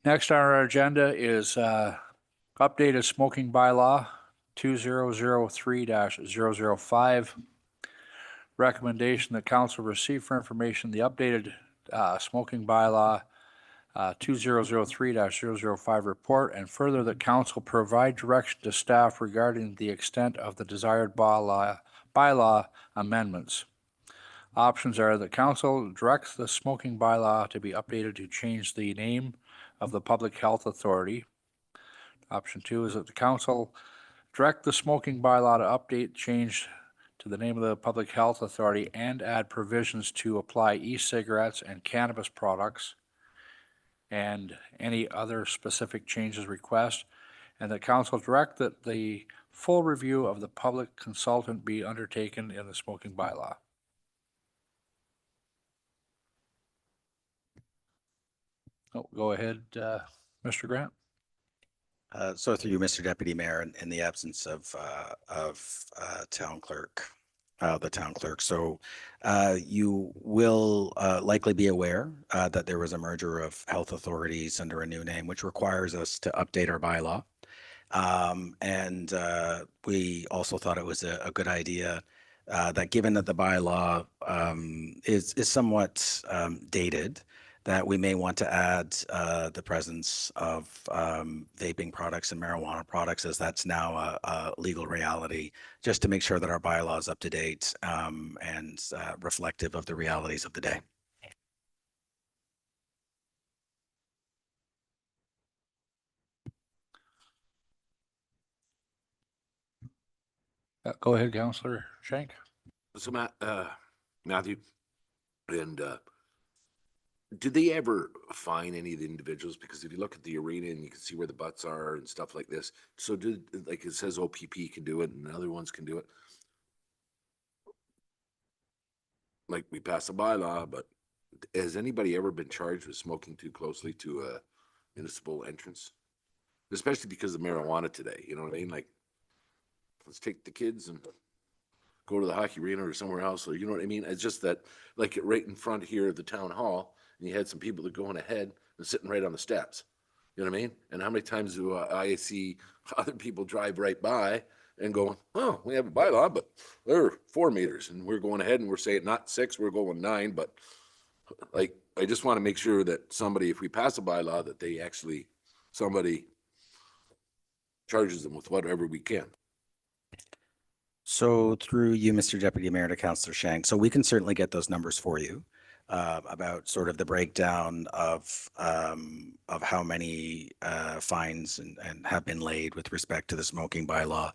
Next on our agenda is updated smoking bylaw 2003-005. Recommendation that council receive for information the updated smoking bylaw 2003-005 report, and further that council provide direction to staff regarding the extent of the desired bylaw amendments. Options are that council directs the smoking bylaw to be updated to change the name of the Public Health Authority. Option 2 is that the council direct the smoking bylaw to update, change to the name of the Public Health Authority and add provisions to apply e-cigarettes and cannabis products and any other specific changes request, and the council direct that the full review of the public consultant be undertaken in the smoking bylaw. Oh, go ahead, Mr. Grant. So through you, Mr. Deputy Mayor, in the absence of town clerk, the town clerk. So you will likely be aware that there was a merger of health authorities under a new name, which requires us to update our bylaw. And we also thought it was a good idea that given that the bylaw is somewhat dated, that we may want to add the presence of vaping products and marijuana products, as that's now a legal reality, just to make sure that our bylaw is up to date and reflective of the realities of the day. Go ahead, Councillor Shank. So Matthew, and did they ever fine any of the individuals? Because if you look at the arena and you can see where the butts are and stuff like this, so like it says OPP can do it and other ones can do it. Like we passed a bylaw, but has anybody ever been charged with smoking too closely to a municipal entrance? Especially because of marijuana today, you know what I mean? Like, let's take the kids and go to the hockey arena or somewhere else, or you know what I mean? It's just that, like, right in front here of the town hall, and you had some people that going ahead and sitting right on the steps. You know what I mean? And how many times do I see other people drive right by and going, oh, we have a bylaw, but they're 4 meters, and we're going ahead and we're saying not 6, we're going 9. But like, I just want to make sure that somebody, if we pass a bylaw, that they actually, somebody charges them with whatever we can. So through you, Mr. Deputy Mayor, to Councillor Shank, so we can certainly get those numbers for you about sort of the breakdown of how many fines and have been laid with respect to the smoking bylaw.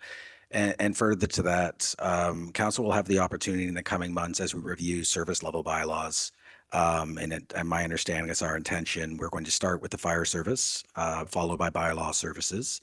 And further to that, council will have the opportunity in the coming months as we review service level bylaws. And my understanding is our intention, we're going to start with the fire service, followed by bylaw services.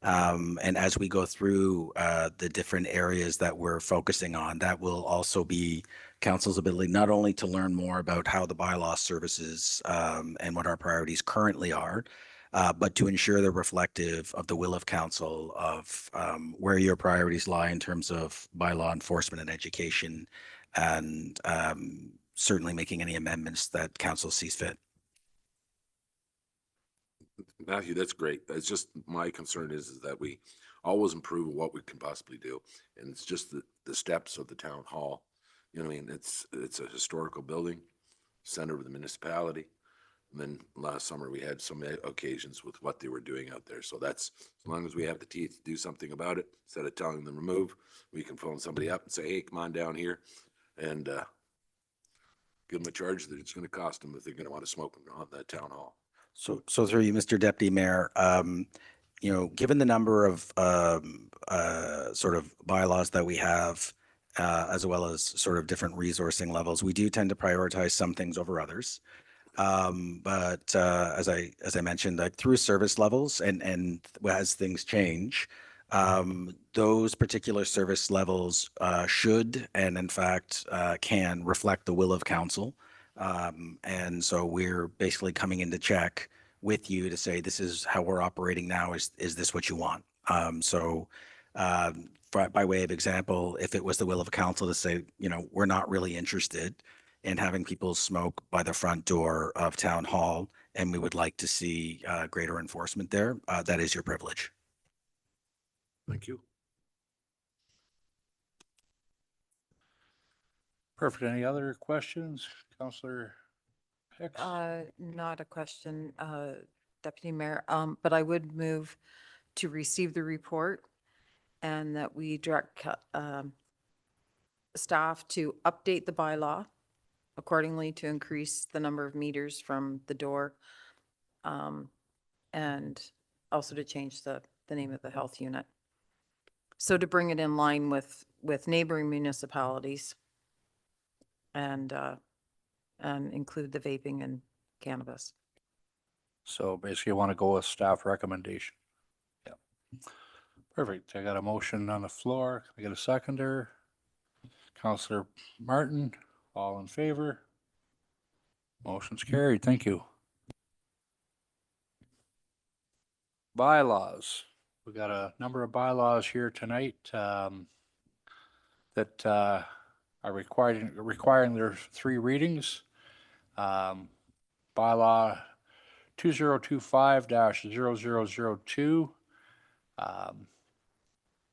And as we go through the different areas that we're focusing on, that will also be council's ability not only to learn more about how the bylaw services and what our priorities currently are, but to ensure they're reflective of the will of council of where your priorities lie in terms of bylaw enforcement and education, and certainly making any amendments that council sees fit. Matthew, that's great. That's just my concern is that we always improve what we can possibly do. And it's just the steps of the town hall. You know what I mean? It's a historical building, center of the municipality. And then last summer we had some occasions with what they were doing out there. So that's, as long as we have the teeth to do something about it, instead of telling them to move, we can phone somebody up and say, hey, come on down here and give them a charge that it's going to cost them if they're going to want to smoke on that town hall. So through you, Mr. Deputy Mayor, you know, given the number of sort of bylaws that we have, as well as sort of different resourcing levels, we do tend to prioritize some things over others. But as I mentioned, like through service levels and as things change, Those particular service levels should and in fact can reflect the will of council. And so we're basically coming in to check with you to say, this is how we're operating now. Is this what you want? By way of example, if it was the will of council to say, we're not really interested in having people smoke by the front door of town hall, and we would like to see greater enforcement there, that is your privilege. Thank you. Perfect. Any other questions? Counselor Hicks? Not a question, Deputy Mayor, but I would move to receive the report and that we direct staff to update the bylaw accordingly to increase the number of meters from the door, and also to change the name of the health unit. So to bring it in line with neighboring municipalities and include the vaping and cannabis. So basically you want to go with staff recommendation. Yeah. Perfect. I got a motion on the floor. Can I get a seconder? Counselor Martin, all in favor? Motion's carried. Thank you. Bylaws. We got a number of bylaws here tonight that are requiring their 3 readings. Bylaw 2025-0002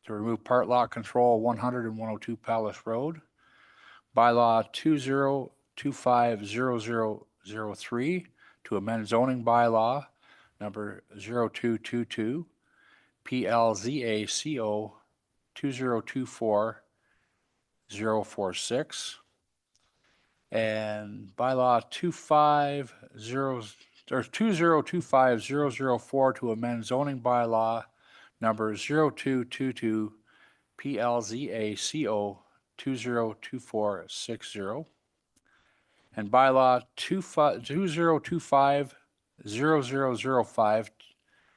to remove part lot control 100 and 102 Palace Road. Bylaw 2025-0003 to amend zoning bylaw number 0222 PLZACO 2024-046. And bylaw 2025-004 to amend zoning bylaw number 0222 PLZACO 2024-60. And bylaw 2025-0005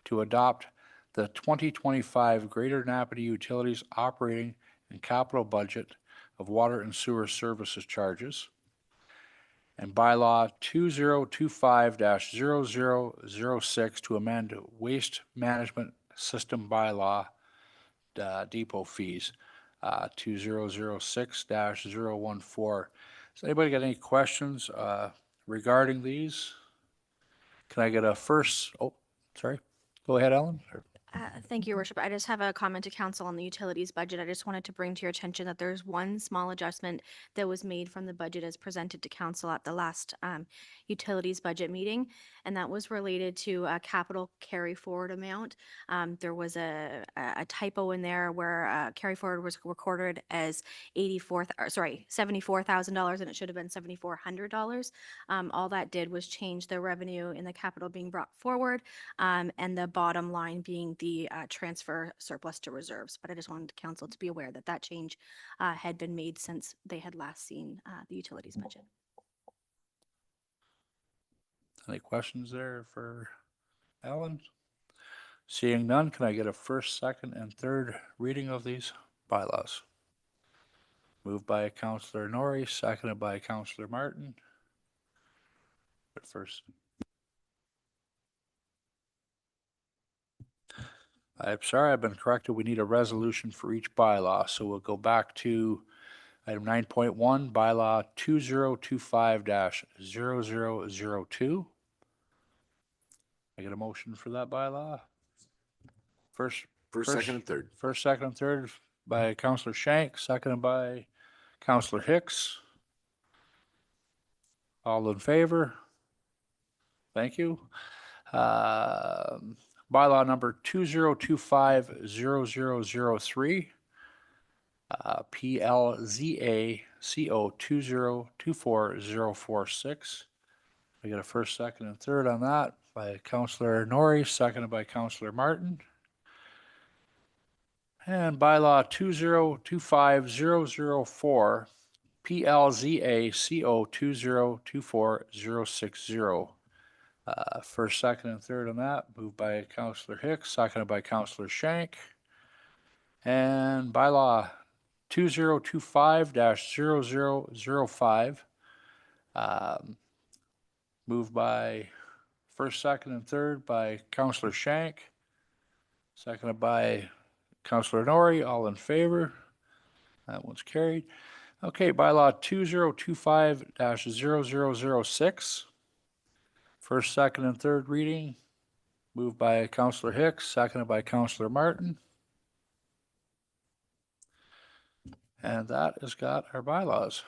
to adopt the 2025 Greater Napanee Utilities Operating and Capital Budget of Water and Sewer Services Charges. And bylaw 2025-0006 to amend Waste Management System Bylaw depot fees 2006-014. Has anybody got any questions regarding these? Can I get a first? Oh, sorry. Go ahead, Ellen. Thank you, Your Worship. I just have a comment to council on the utilities budget. I just wanted to bring to your attention that there's one small adjustment that was made from the budget as presented to council at the last utilities budget meeting, and that was related to a capital carry forward amount. There was a typo in there where carry forward was recorded as $74,000, and it should have been $7,400. All that did was change the revenue in the capital being brought forward, and the bottom line being the transfer surplus to reserves. But I just wanted council to be aware that that change had been made since they had last seen the utilities budget. Any questions there for Ellen? Seeing none, can I get a first, second, and third reading of these bylaws? Moved by Councillor Norrie, seconded by Councillor Martin. But first, I'm sorry, I've been corrected. We need a resolution for each bylaw. So we'll go back to item 9.1, bylaw 2025-0002. I get a motion for that bylaw? First, Second, and third. First, second, and third by Councillor Shank, seconded by Councillor Hicks. All in favor? Thank you. Bylaw number 2025-0003, PLZACO 2024-046. I got a first, second, and third on that by Councillor Norrie, seconded by Councillor Martin. And bylaw 2025-004, PLZACO 2024-060. First, second, and third on that, moved by Councillor Hicks, seconded by Councillor Shank. And bylaw 2025-0005. Moved by first, second, and third by Counselor Shank. Seconded by Counselor Nori. All in favor? That one's carried. Okay, bylaw 2025-0006. First, second, and third reading. Moved by Counselor Hicks, seconded by Counselor Martin. And that has got our bylaws.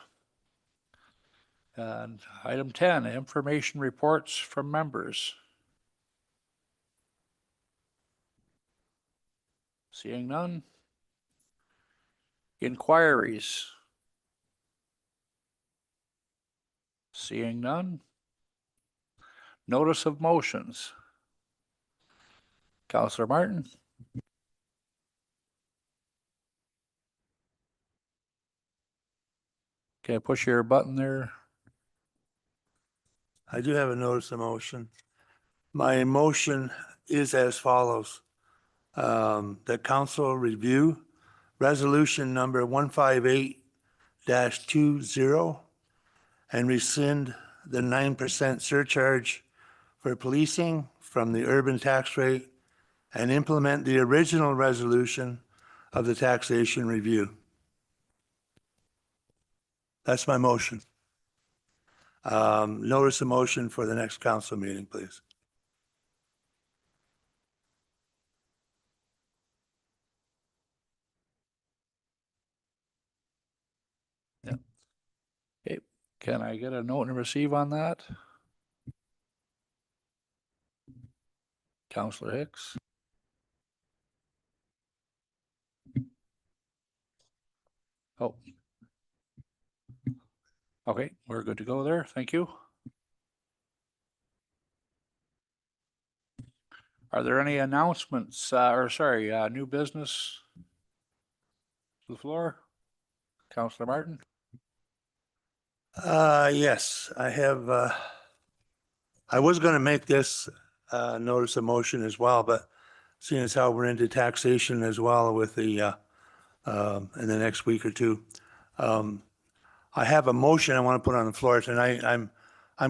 And item 10, information reports from members. Seeing none. Inquiries. Seeing none. Notice of motions. Counselor Martin. Okay, push your button there. I do have a notice of motion. My motion is as follows. The council review resolution number 158-20 and rescind the 9% surcharge for policing from the urban tax rate and implement the original resolution of the taxation review. That's my motion. Notice of motion for the next council meeting, please. Yeah. Okay, can I get a note and receive on that? Counselor Hicks. Oh. Okay, we're good to go there. Thank you. Are there any announcements, new business to the floor? Counselor Martin? Yes, I have, I was going to make this notice of motion as well, but seeing as how we're into taxation as well with the, in the next week or two, I have a motion I want to put on the floor tonight. I'm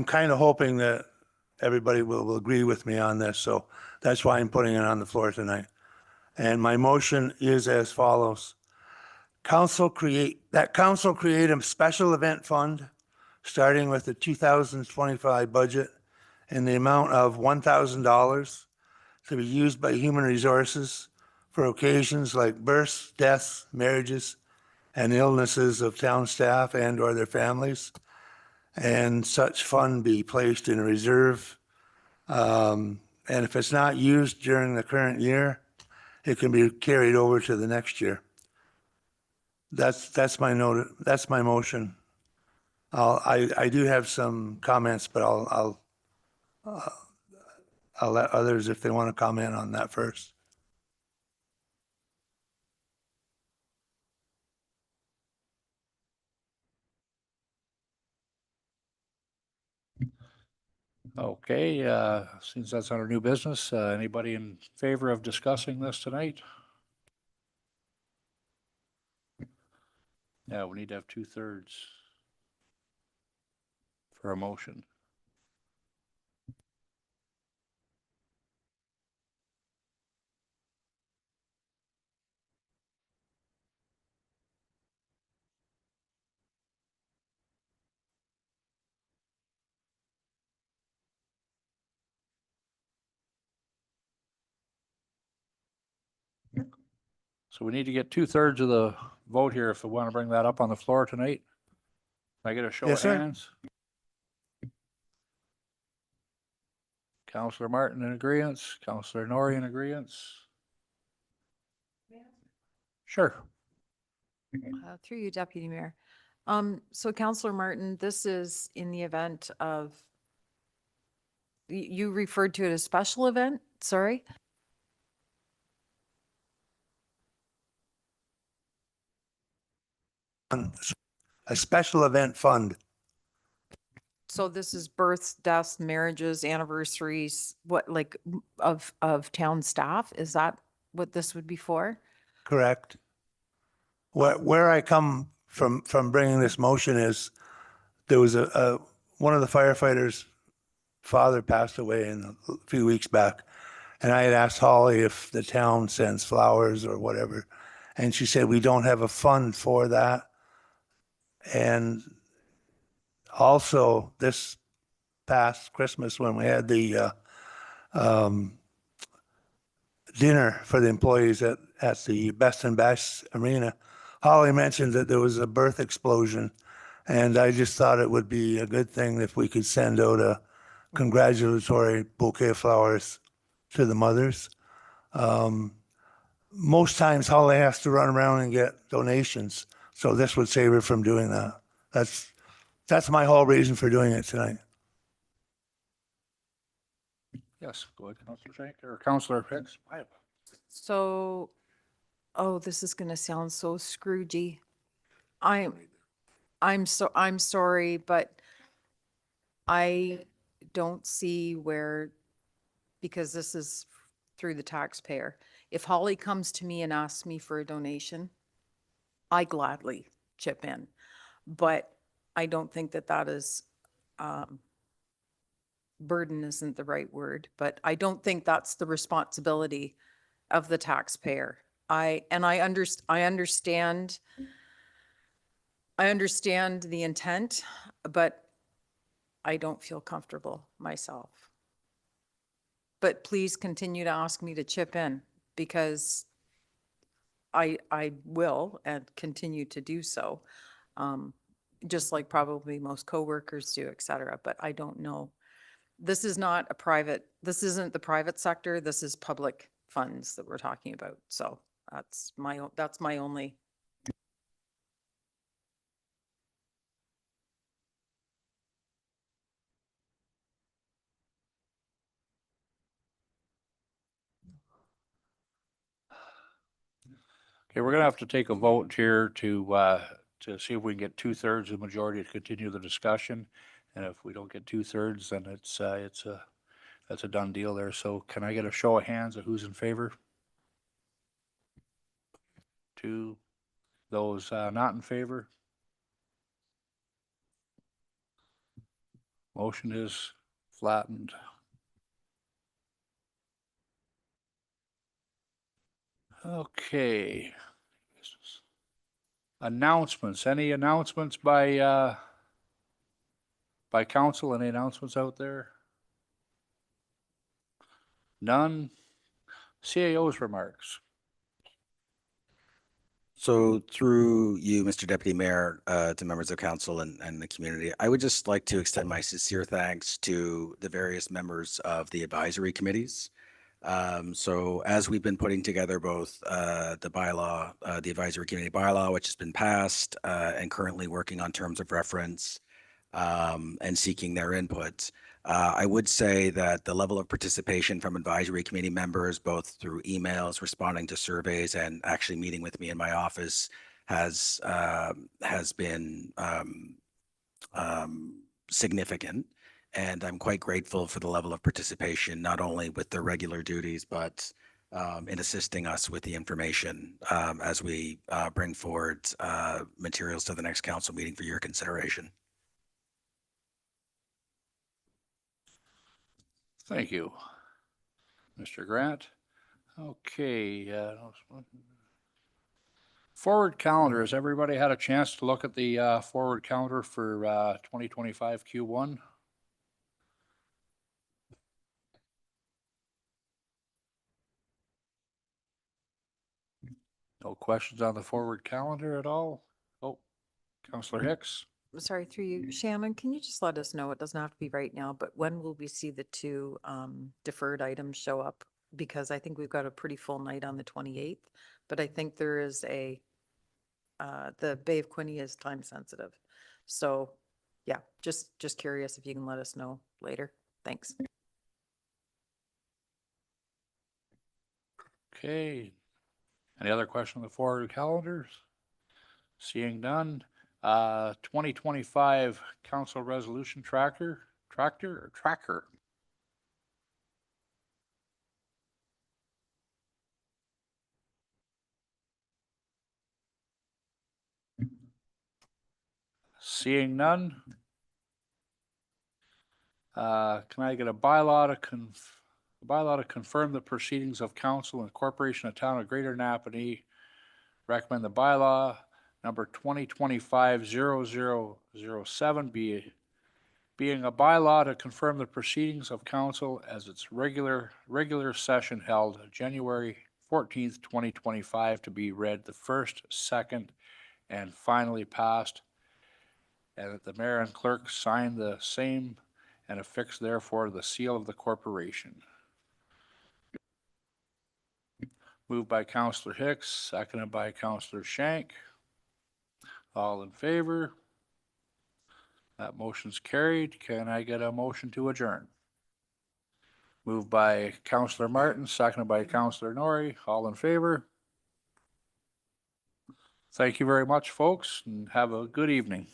kind of hoping that everybody will agree with me on this, so that's why I'm putting it on the floor tonight. And my motion is as follows. Council create a special event fund starting with the 2025 budget in the amount of $1,000 to be used by Human Resources for occasions like births, deaths, marriages, and illnesses of town staff and or their families, and such fund be placed in a reserve. And if it's not used during the current year, it can be carried over to the next year. That's my note. That's my motion. I do have some comments, but I'll let others if they want to comment on that first. Okay, since that's under new business, anybody in favor of discussing this tonight? Yeah, we need to have 2/3 for a motion. So we need to get 2/3 of the vote here if we want to bring that up on the floor tonight. Can I get a show Yes, of sir. hands? Counselor Martin in agreement, Counselor Nori in agreement. Sure. Through you, Deputy Mayor. So Councillor Martin, this is in the event of, you referred to it as special event, sorry? A special event fund. So this is births, deaths, marriages, anniversaries, what, like, of town staff? Is that what this would be for? correct? Where I come from bringing this motion is there was one of the firefighters' father passed away a few weeks back. And I had asked Holly if the town sends flowers or whatever. And she said, we don't have a fund for that. And also this past Christmas when we had the dinner for the employees at the Best and Bash Arena, Holly mentioned that there was a birth explosion. And I just thought it would be a good thing if we could send out a congratulatory bouquet of flowers to the mothers. Most times Holly has to run around and get donations. So this would save her from doing that. That's my whole reason for doing it tonight. Yes, go ahead, Councillor Shank, or Councillor Hicks. So, oh, this is gonna sound so Scroogey. I'm sorry, but I don't see where, because this is through the taxpayer. If Holly comes to me and asks me for a donation, I gladly chip in. But I don't think that that is, burden isn't the right word, but I don't think that's the responsibility of the taxpayer. I understand the intent, but I don't feel comfortable myself. But please continue to ask me to chip in because I will and continue to do so. Just like probably most coworkers do, et cetera, but I don't know. This isn't the private sector. This is public funds that we're talking about. So that's my only. Okay, we're gonna have to take a vote here to see if we can get 2/3 of the majority to continue the discussion. And if we don't get 2/3, then it's a done deal there. So can I get a show of hands of who's in favor? 2. Those not in favor? Motion is flattened. Okay. Announcements. Any announcements by council? Any announcements out there? None. CAO's remarks. So through you, Mr. Deputy Mayor, to members of council and the community, I would just like to extend my sincere thanks to the various members of the advisory committees. So as we've been putting together both the bylaw, the advisory committee bylaw, which has been passed, and currently working on terms of reference and seeking their input, I would say that the level of participation from advisory committee members, both through emails, responding to surveys, and actually meeting with me in my office, has been significant. And I'm quite grateful for the level of participation, not only with their regular duties, but in assisting us with the information as we bring forward materials to the next council meeting for your consideration. Thank you, Mr. Grant. Okay. Forward calendar. Has everybody had a chance to look at the forward calendar for 2025 Q1? No questions on the forward calendar at all? Oh, Councillor Hicks. Sorry, through you, Shannon, can you just let us know, it doesn't have to be right now, but when will we see the two deferred items show up? Because I think we've got a pretty full night on the 28th, but I think there is the Bay of Quinte is time sensitive. So yeah, just curious if you can let us know later. Thanks. Okay. Any other question on the forward calendars? Seeing none. 2025 council resolution tracker. Seeing none. Can I get a bylaw to confirm the proceedings of council and corporation of town of Greater Napanee? Recommend the bylaw number 2025-0007 being a bylaw to confirm the proceedings of council as its regular session held January 14th, 2025 to be read the first, second, and finally passed, and that the mayor and clerk sign the same and affix therefore the seal of the corporation. Moved by Councillor Hicks, seconded by Councillor Shank. All in favor? That motion's carried. Can I get a motion to adjourn? Moved by Councillor Martin, seconded by Councillor Norrie. All in favor? Thank you very much, folks, and have a good evening.